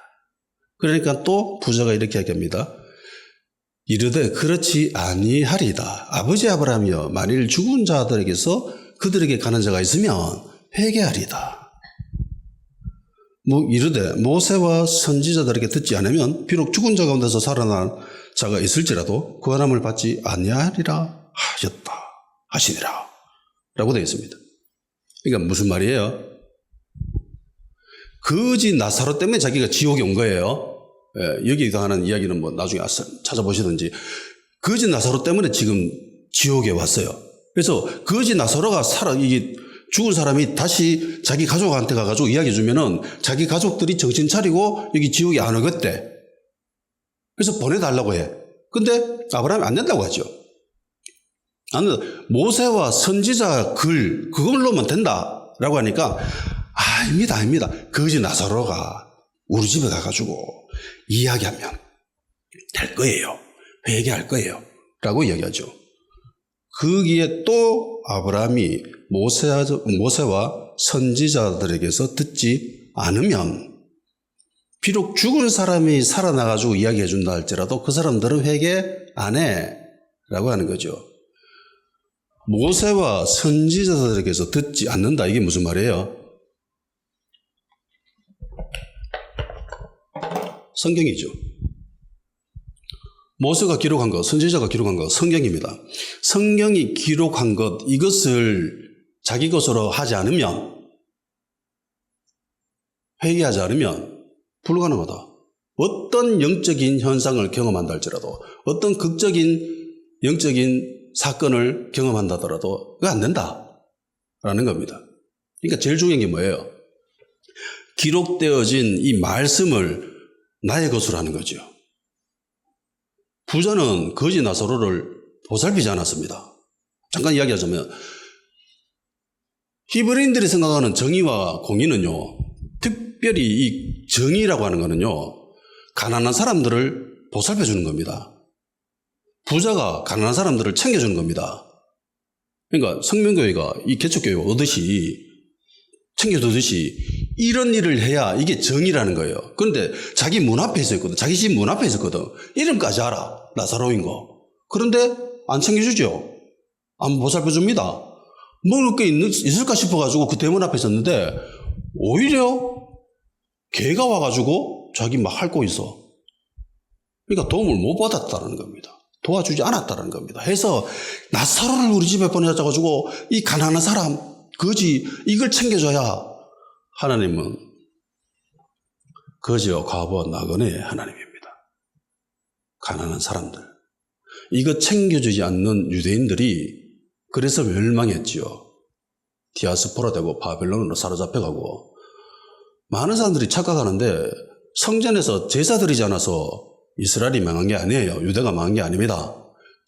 그러니까 또 부자가 이렇게 이야기합니다. 이르되 그렇지 아니하리다. 아버지 아브라함이여, 만일 죽은 자들에게서 그들에게 가는 자가 있으면 회개하리다. 이르되 모세와 선지자들에게 듣지 않으면 비록 죽은 자 가운데서 살아난 자가 있을지라도 구원함을 받지 아니하리라 하시니라 라고 되어 있습니다. 그러니까 무슨 말이에요? 거지 나사로 때문에 자기가 지옥에 온 거예요. 예, 여기서 하는 이야기는 뭐 나중에 찾아보시든지, 거지 나사로 때문에 지금 지옥에 왔어요. 그래서 거지 나사로가 이게 죽은 사람이 다시 자기 가족한테 가가지고 이야기해 주면은 자기 가족들이 정신 차리고 여기 지옥에 안 오겠대. 그래서 보내달라고 해. 근데 아브라함이 안 된다고 하죠. 모세와 선지자 그걸로만 된다라고 하니까 아닙니다. 거지 나사로가 우리 집에 가가지고 이야기하면 될 거예요. 회개할 거예요. 라고 이야기하죠. 거기에 또 아브라함이 모세와 선지자들에게서 듣지 않으면 비록 죽은 사람이 살아나가지고 이야기해 준다 할지라도 그 사람들은 회개 안 해. 라고 하는 거죠. 모세와 선지자들에게서 듣지 않는다. 이게 무슨 말이에요? 성경이죠. 모세가 기록한 것, 선지자가 기록한 것, 성경입니다. 성경이 기록한 것, 이것을 자기 것으로 하지 않으면, 회개하지 않으면 불가능하다. 어떤 영적인 현상을 경험한다 할지라도, 어떤 극적인 영적인 사건을 경험한다 하더라도 그거 안 된다라는 겁니다. 그러니까 제일 중요한 게 뭐예요? 기록되어진 이 말씀을 나의 것으로 하는 거죠. 부자는 거지 나사로를 보살피지 않았습니다. 잠깐 이야기하자면 히브리인들이 생각하는 정의와 공의는요, 특별히 이 정의라고 하는 거는요, 가난한 사람들을 보살펴주는 겁니다. 부자가 가난한 사람들을 챙겨주는 겁니다. 그러니까 성명교회가 이 개척교회가 오듯이 챙겨주듯이 이런 일을 해야 이게 정의라는 거예요. 그런데 자기 문 앞에 있었거든. 자기 집 문 앞에 있었거든. 이름까지 알아. 나사로인 거. 그런데 안 챙겨주죠. 안 보살펴줍니다. 먹을 게 있을까 싶어가지고 그 대문 앞에 있었는데 오히려 개가 와가지고 자기 막 핥고 있어. 그러니까 도움을 못 받았다는 겁니다. 도와주지 않았다는 겁니다. 해서 나사로를 우리 집에 보내자가지고 이 가난한 사람, 거지, 이걸 챙겨줘야 하나님은 거지와 과부와 나그네의 하나님입니다. 가난한 사람들. 이거 챙겨주지 않는 유대인들이 그래서 멸망했지요. 디아스포라 되고 바벨론으로 사로잡혀가고 많은 사람들이 착각하는데 성전에서 제사 드리지 않아서 이스라엘이 망한 게 아니에요. 유대가 망한 게 아닙니다.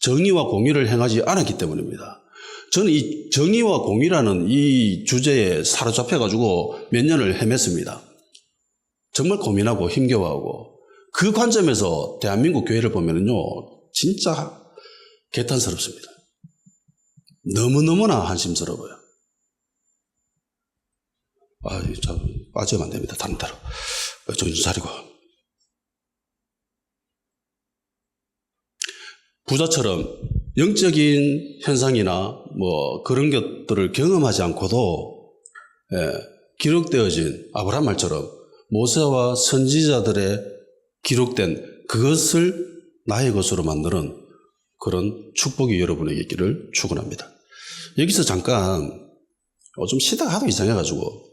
정의와 공의를 행하지 않았기 때문입니다. 저는 이 정의와 공의라는 이 주제에 사로잡혀가지고 몇 년을 헤맸습니다. 정말 고민하고 힘겨워하고 그 관점에서 대한민국 교회를 보면은요, 진짜 개탄스럽습니다. 너무너무나 한심스러워요. 참 빠지면 안 됩니다. 다른 데로. 정신 차리고. 부자처럼 영적인 현상이나 뭐 그런 것들을 경험하지 않고도 기록되어진 아브라함 말처럼 모세와 선지자들의 기록된 그것을 나의 것으로 만드는 그런 축복이 여러분에게 있기를 축원합니다. 여기서 잠깐 좀 시대가 하도 이상해가지고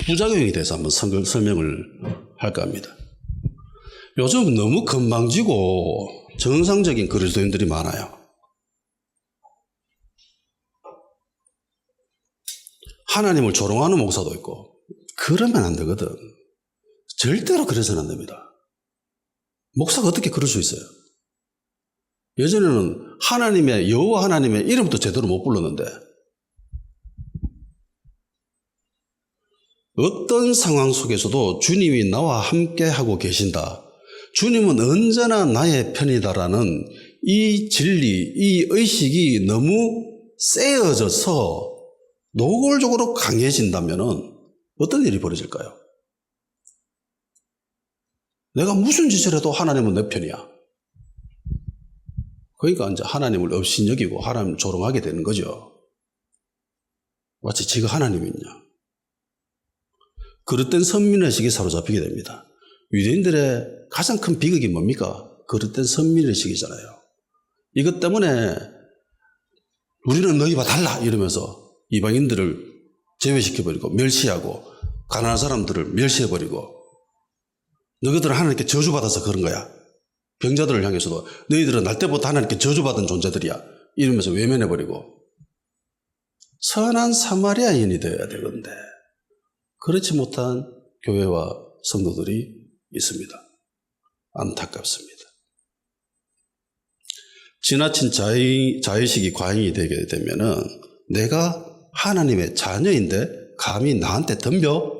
부작용에 대해서 한번 설명을 할까 합니다. 요즘 너무 건방지고 정상적인 그리스도인들이 많아요. 하나님을 조롱하는 목사도 있고 그러면 안 되거든. 절대로 그래서는 안 됩니다. 목사가 어떻게 그럴 수 있어요? 예전에는 하나님의 여호와 하나님의 이름도 제대로 못 불렀는데 어떤 상황 속에서도 주님이 나와 함께 하고 계신다. 주님은 언제나 나의 편이다라는 이 진리, 이 의식이 너무 세어져서 노골적으로 강해진다면 어떤 일이 벌어질까요? 내가 무슨 짓을 해도 하나님은 내 편이야. 그러니까 이제 하나님을 업신여기고 하나님을 조롱하게 되는 거죠. 마치 지가 하나님이냐. 그릇된 선민의식에 사로잡히게 됩니다. 유대인들의 가장 큰 비극이 뭡니까? 그릇된 선민의식이잖아요. 이것 때문에 우리는 너희와 달라 이러면서 이방인들을 제외시켜버리고 멸시하고 가난한 사람들을 멸시해버리고 너희들은 하나님께 저주받아서 그런 거야. 병자들을 향해서도 너희들은 날 때부터 하나님께 저주받은 존재들이야. 이러면서 외면해버리고 선한 사마리아인이 되어야 되는데 그렇지 못한 교회와 성도들이 있습니다. 안타깝습니다. 지나친 자의식이 과잉이 되게 되면은 내가 하나님의 자녀인데 감히 나한테 덤벼?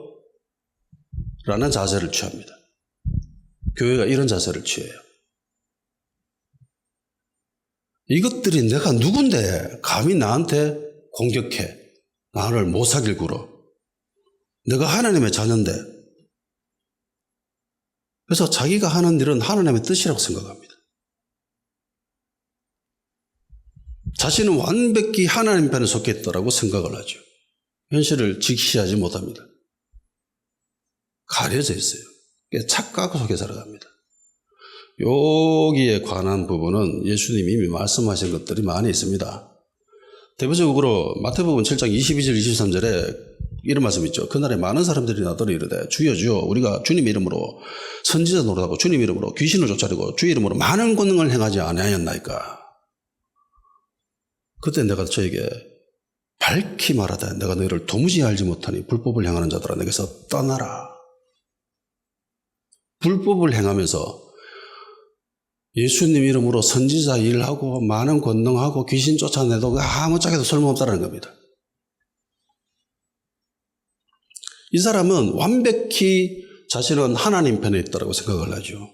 라는 자세를 취합니다. 교회가 이런 자세를 취해요. 이것들이 내가 누군데 감히 나한테 공격해? 나를 못 사길 굴어. 내가 하나님의 자녀인데. 그래서 자기가 하는 일은 하나님의 뜻이라고 생각합니다. 자신은 완벽히 하나님 편에 속해 있다고 생각을 하죠. 현실을 직시하지 못합니다. 가려져 있어요. 착각 속에 살아갑니다. 여기에 관한 부분은 예수님이 이미 말씀하신 것들이 많이 있습니다. 대표적으로 마태복음 7장 22절 23절에 이런 말씀 있죠. 그날에 많은 사람들이 나더러 이르되 주여 주여 우리가 주님 이름으로 선지자 노릇하고 주님 이름으로 귀신을 쫓아내고 주의 이름으로 많은 권능을 행하지 아니하였나이까. 그때 내가 저에게 밝히 말하되 내가 너희를 도무지 알지 못하니 불법을 행하는 자들아 내게서 떠나라. 불법을 행하면서 예수님 이름으로 선지자 일하고 많은 권능하고 귀신 쫓아내도 아무짝에도 소용없다는 겁니다. 이 사람은 완벽히 자신은 하나님 편에 있다고 생각을 하죠.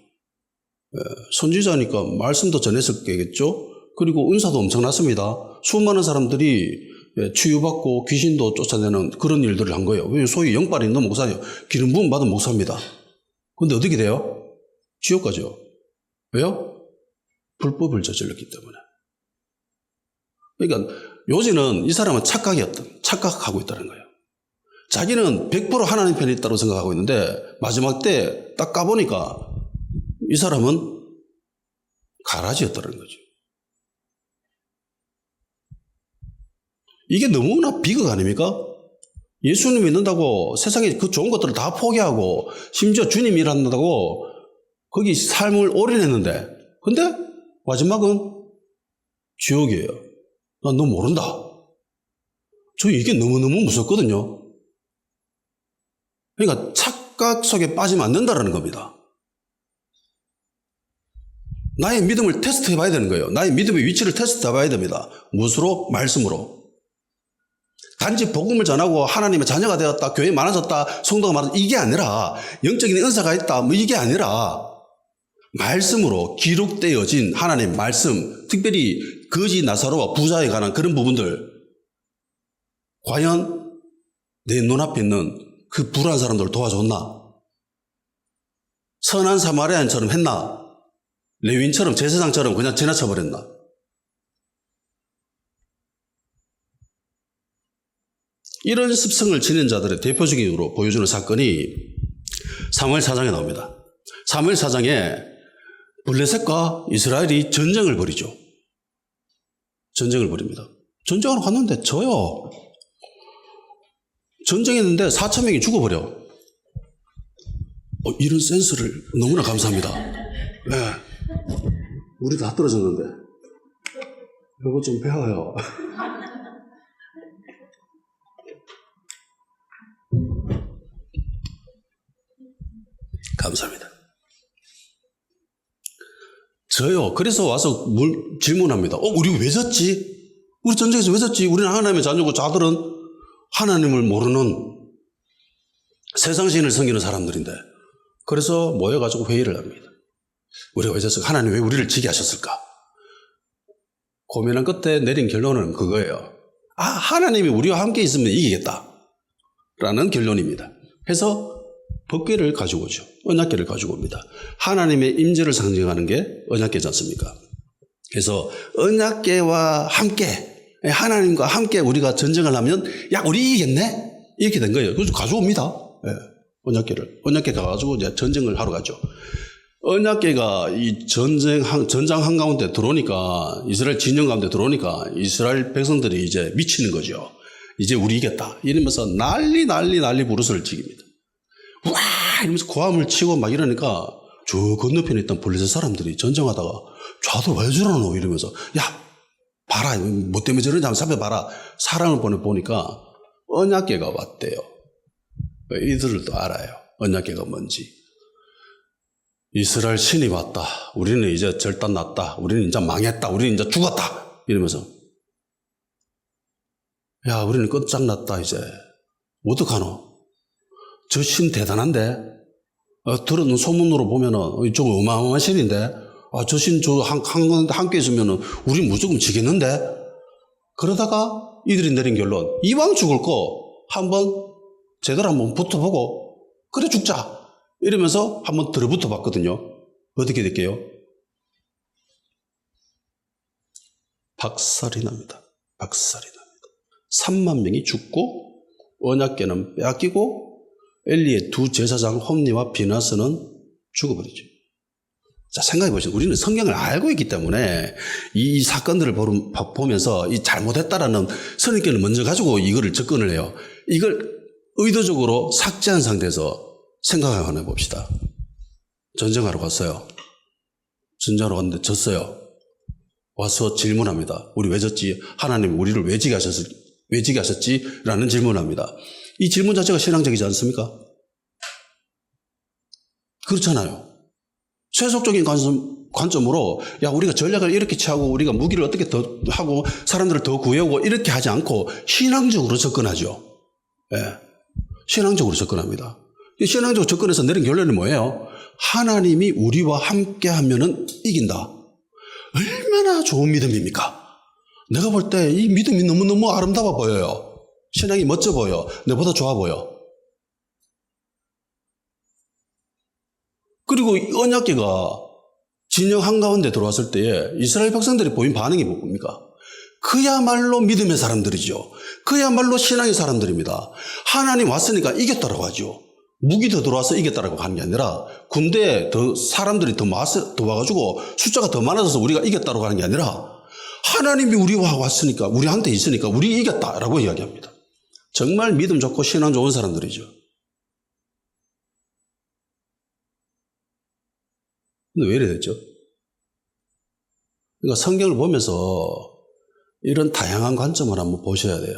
선지자니까 말씀도 전했을 거겠죠. 그리고 은사도 엄청났습니다. 수많은 사람들이 치유받고 귀신도 쫓아내는 그런 일들을 한 거예요. 소위 영빨 있는 목사예요. 기름 부음 받은 목사입니다. 그런데 어떻게 돼요? 지옥 가죠. 왜요? 불법을 저질렀기 때문에. 그러니까 요지는 이 사람은 착각하고 있다는 거예요. 자기는 100% 하나님 편에 있다고 생각하고 있는데 마지막 때 딱 까보니까 이 사람은 가라지였다는 거죠. 이게 너무나 비극 아닙니까? 예수님 믿는다고 세상에 그 좋은 것들을 다 포기하고 심지어 주님 일한다고 거기 삶을 올인했는데 근데 마지막은 지옥이에요. 난 너 모른다. 저 이게 너무너무 무섭거든요. 그러니까 착각 속에 빠지면 안 된다는 겁니다. 나의 믿음을 테스트해 봐야 되는 거예요. 나의 믿음의 위치를 테스트해 봐야 됩니다. 무엇으로? 말씀으로. 단지 복음을 전하고 하나님의 자녀가 되었다, 교회 많아졌다, 성도가 많아졌다 이게 아니라 영적인 은사가 있다 뭐 이게 아니라 말씀으로 기록되어진 하나님 말씀, 특별히 거지 나사로와 부자에 관한 그런 부분들 과연 내 눈앞에 있는 그 불안한 사람들을 도와줬나? 선한 사마리아인처럼 했나? 레위인처럼 제사장처럼 그냥 지나쳐버렸나? 이런 습성을 지닌 자들의 대표적으로 보여주는 사건이 사무엘 4장에 나옵니다. 사무엘 4장에 블레셋과 이스라엘이 전쟁을 벌이죠. 전쟁을 벌입니다. 전쟁하러 갔는데 져요. 전쟁했는데 4,000명이 죽어버려. 이런 센스를 너무나 감사합니다. 네. 우리 다 떨어졌는데 이거 좀 배워요. 감사합니다. 저요. 그래서 와서 질문합니다. 우리 왜 졌지? 우리 전쟁에서 왜 졌지? 우리는 하나님의 자녀고 자들은 하나님을 모르는 세상신을 섬기는 사람들인데 그래서 모여가지고 회의를 합니다. 우리가 왜 졌을까? 하나님 왜 우리를 지게 하셨을까? 고민한 끝에 내린 결론은 그거예요. 하나님이 우리와 함께 있으면 이기겠다 라는 결론입니다. 해서 법궤를 가지고 오죠. 언약궤를 가지고 옵니다. 하나님의 임재를 상징하는 게 언약궤지 않습니까? 그래서 언약궤와 함께 하나님과 함께 우리가 전쟁을 하면 우리 이기겠네? 이렇게 된 거예요. 그래서 가져옵니다. 네, 언약궤 가가지고 이제 전쟁을 하러 가죠. 언약궤가 이 전장 한가운데 들어오니까 이스라엘 진영 가운데 들어오니까 이스라엘 백성들이 이제 미치는 거죠. 이제 우리 이겼다. 이러면서 난리 부르스를 지깁니다. 와! 이러면서 고함을 치고 막 이러니까 저 건너편에 있던 블레셋 사람들이 전쟁하다가 좌들 왜 저러노? 이러면서 봐라. 뭐 때문에 저러는지 한번 살펴봐라. 사람을 보니까 언약궤가 왔대요. 이들도 알아요. 언약궤가 뭔지. 이스라엘 신이 왔다. 우리는 이제 절단 났다. 우리는 이제 망했다. 우리는 이제 죽었다. 이러면서 우리는 끝장났다 이제. 어떡하노? 저 신 대단한데? 들었는 소문으로 보면은 좀 어마어마한 신인데? 저 신 함께 있으면은 우리 무조건 지겠는데? 그러다가 이들이 내린 결론. 이왕 죽을 거 한번 제대로 한번 붙어보고 그래 죽자. 이러면서 한번 들어붙어 봤거든요. 어떻게 될게요? 박살이 납니다. 박살이 납니다. 3만 명이 죽고 언약궤는 빼앗기고 엘리의 두 제사장 홈니와 비나스는 죽어버리죠. 자, 생각해 보시죠. 우리는 성경을 알고 있기 때문에 이 사건들을 보면서 이 잘못했다라는 선입견을 먼저 가지고 이거를 접근을 해요. 이걸 의도적으로 삭제한 상태에서 생각을 한번 해봅시다. 전쟁하러 갔어요. 전쟁하러 갔는데 졌어요. 와서 질문합니다. 우리 왜 졌지? 하나님 우리를 왜 지게 하셨지? 라는 질문합니다. 이 질문 자체가 신앙적이지 않습니까? 그렇잖아요. 세속적인 관점으로 야 우리가 전략을 이렇게 취하고 우리가 무기를 어떻게 더 하고 사람들을 더 구해오고 이렇게 하지 않고 신앙적으로 접근하죠. 예. 신앙적으로 접근합니다. 신앙적으로 접근해서 내린 결론이 뭐예요? 하나님이 우리와 함께 하면은 이긴다. 얼마나 좋은 믿음입니까? 내가 볼 때 이 믿음이 너무너무 아름다워 보여요. 신앙이 멋져 보여. 내보다 좋아 보여. 그리고 언약궤가 진영 한가운데 들어왔을 때에 이스라엘 백성들이 보인 반응이 뭡니까? 그야말로 믿음의 사람들이죠. 그야말로 신앙의 사람들입니다. 하나님 왔으니까 이겼다라고 하죠. 무기 더 들어와서 이겼다라고 하는 게 아니라 군대에 더 사람들이 더 와가지고 숫자가 더 많아져서 우리가 이겼다라고 하는 게 아니라 하나님이 우리와 왔으니까 우리한테 있으니까 우리 이겼다라고 이야기합니다. 정말 믿음 좋고 신앙 좋은 사람들이죠. 근데 왜 이래 됐죠? 그러니까 성경을 보면서 이런 다양한 관점을 한번 보셔야 돼요.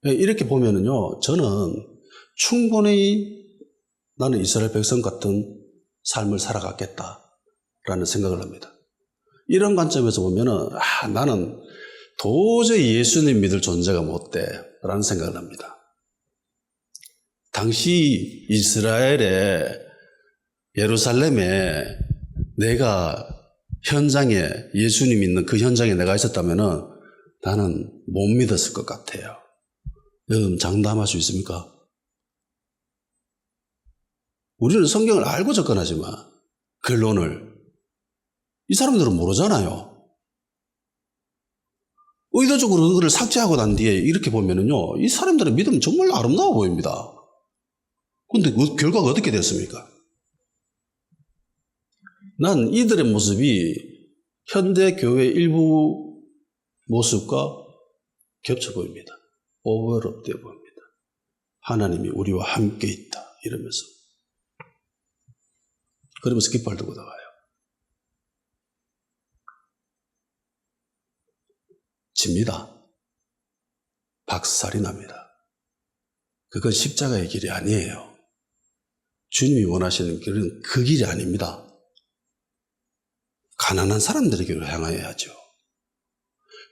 이렇게 보면은요, 저는 충분히 나는 이스라엘 백성 같은 삶을 살아갔겠다라는 생각을 합니다. 이런 관점에서 보면은, 나는 도저히 예수님 믿을 존재가 못 돼. 라는 생각을 합니다. 당시 이스라엘의 예루살렘에 내가 현장에 예수님 있는 그 현장에 내가 있었다면은 나는 못 믿었을 것 같아요. 여러분 장담할 수 있습니까? 우리는 성경을 알고 접근하지만 결론을 이 사람들은 모르잖아요. 의도적으로 그걸 삭제하고 난 뒤에 이렇게 보면은요, 이 사람들의 믿음은 정말 아름다워 보입니다. 그런데 그 결과가 어떻게 됐습니까? 난 이들의 모습이 현대 교회 일부 모습과 겹쳐 보입니다. 오버랩되어 보입니다. 하나님이 우리와 함께 있다 이러면서 그러면서 깃발 들고 나가요. 집니다. 박살이 납니다. 그건 십자가의 길이 아니에요. 주님이 원하시는 길은 그 길이 아닙니다. 가난한 사람들에게로 향하여야죠.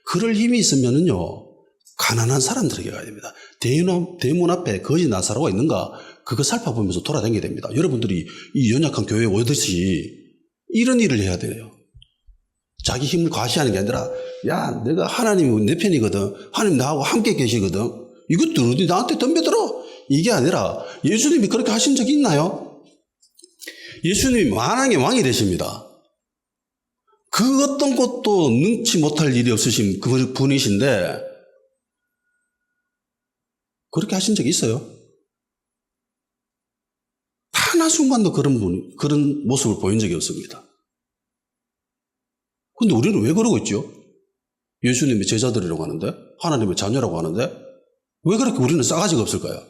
그럴 힘이 있으면은요, 가난한 사람들에게 가야 됩니다. 대문 앞에 거지 나사로가 있는가? 그거 살펴보면서 돌아다니게 됩니다. 여러분들이 이 연약한 교회에 오듯이 이런 일을 해야 돼요. 자기 힘을 과시하는 게 아니라, 야, 내가 하나님이 내 편이거든. 하나님 나하고 함께 계시거든. 이것도 어디 나한테 덤벼들어. 이게 아니라 예수님이 그렇게 하신 적이 있나요? 예수님이 만왕의 왕이 되십니다. 그 어떤 것도 능치 못할 일이 없으신 그 분이신데 그렇게 하신 적이 있어요? 단 한순간도 그런 모습을 보인 적이 없습니다. 근데 우리는 왜 그러고 있죠? 예수님의 제자들이라고 하는데, 하나님의 자녀라고 하는데, 왜 그렇게 우리는 싸가지가 없을까요?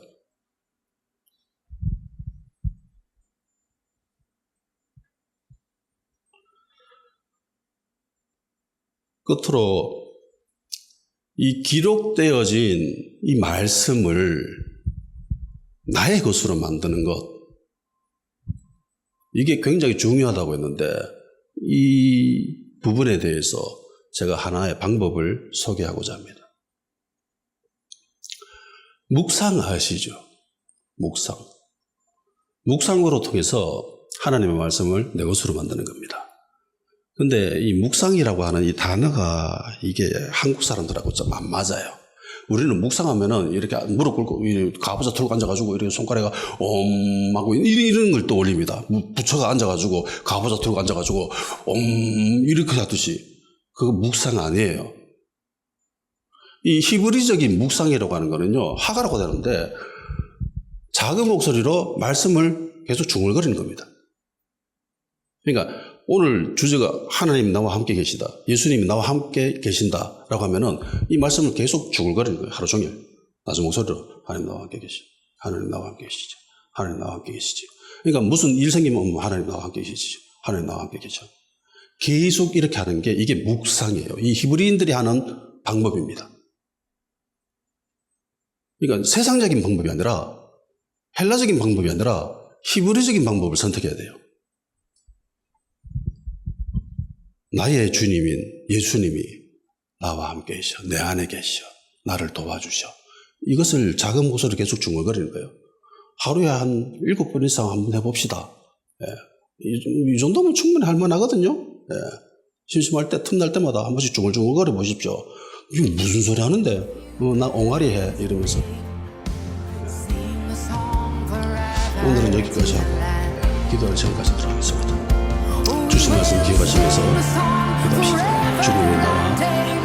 끝으로 이 기록되어진 이 말씀을 나의 것으로 만드는 것, 이게 굉장히 중요하다고 했는데 이 부분에 대해서 제가 하나의 방법을 소개하고자 합니다. 묵상하시죠. 묵상으로 통해서 하나님의 말씀을 내 것으로 만드는 겁니다. 근데 이 묵상이라고 하는 이 단어가 이게 한국 사람들하고 좀 안 맞아요. 우리는 묵상하면은 이렇게 무릎 꿇고 가부좌 들고 앉아가지고 이렇게 손가락에 하고 이런 걸 또 올립니다. 부처가 앉아가지고 가부좌 들고 앉아가지고 이렇게 하듯이 그거 묵상 아니에요. 이 히브리적인 묵상이라고 하는 거는요, 하가라고 되는데 작은 목소리로 말씀을 계속 중얼거리는 겁니다. 그러니까 오늘 주제가 하나님 나와 함께 계시다, 예수님이 나와 함께 계신다라고 하면은 이 말씀을 계속 중얼거리는 거예요. 하루 종일 낮은 목소리로 하나님 나와 함께 계시죠, 하나님 나와 함께 계시죠, 하나님 나와 함께 계시죠. 그러니까 무슨 일 생기면 하나님 나와 함께 계시죠, 하나님 나와 함께 계시죠. 계속 이렇게 하는 게 이게 묵상이에요. 이 히브리인들이 하는 방법입니다. 그러니까 세상적인 방법이 아니라, 헬라적인 방법이 아니라 히브리적인 방법을 선택해야 돼요. 나의 주님인 예수님이 나와 함께 계셔, 내 안에 계셔, 나를 도와주셔. 이것을 작은 목소리로 계속 중얼거리는 거예요. 하루에 한 7번 이상 한번 해봅시다. 예. 이 정도면 충분히 할 만하거든요. 예. 심심할 때, 틈날 때마다 한 번씩 중얼중얼거려 보십시오. 이게 무슨 소리 하는데? 나 옹알이 해. 이러면서. 오늘은 여기까지 하고 기도할 시간까지 들어가겠습니다. 주신 말씀 기억하시면서 기도합시다. 주님이 나와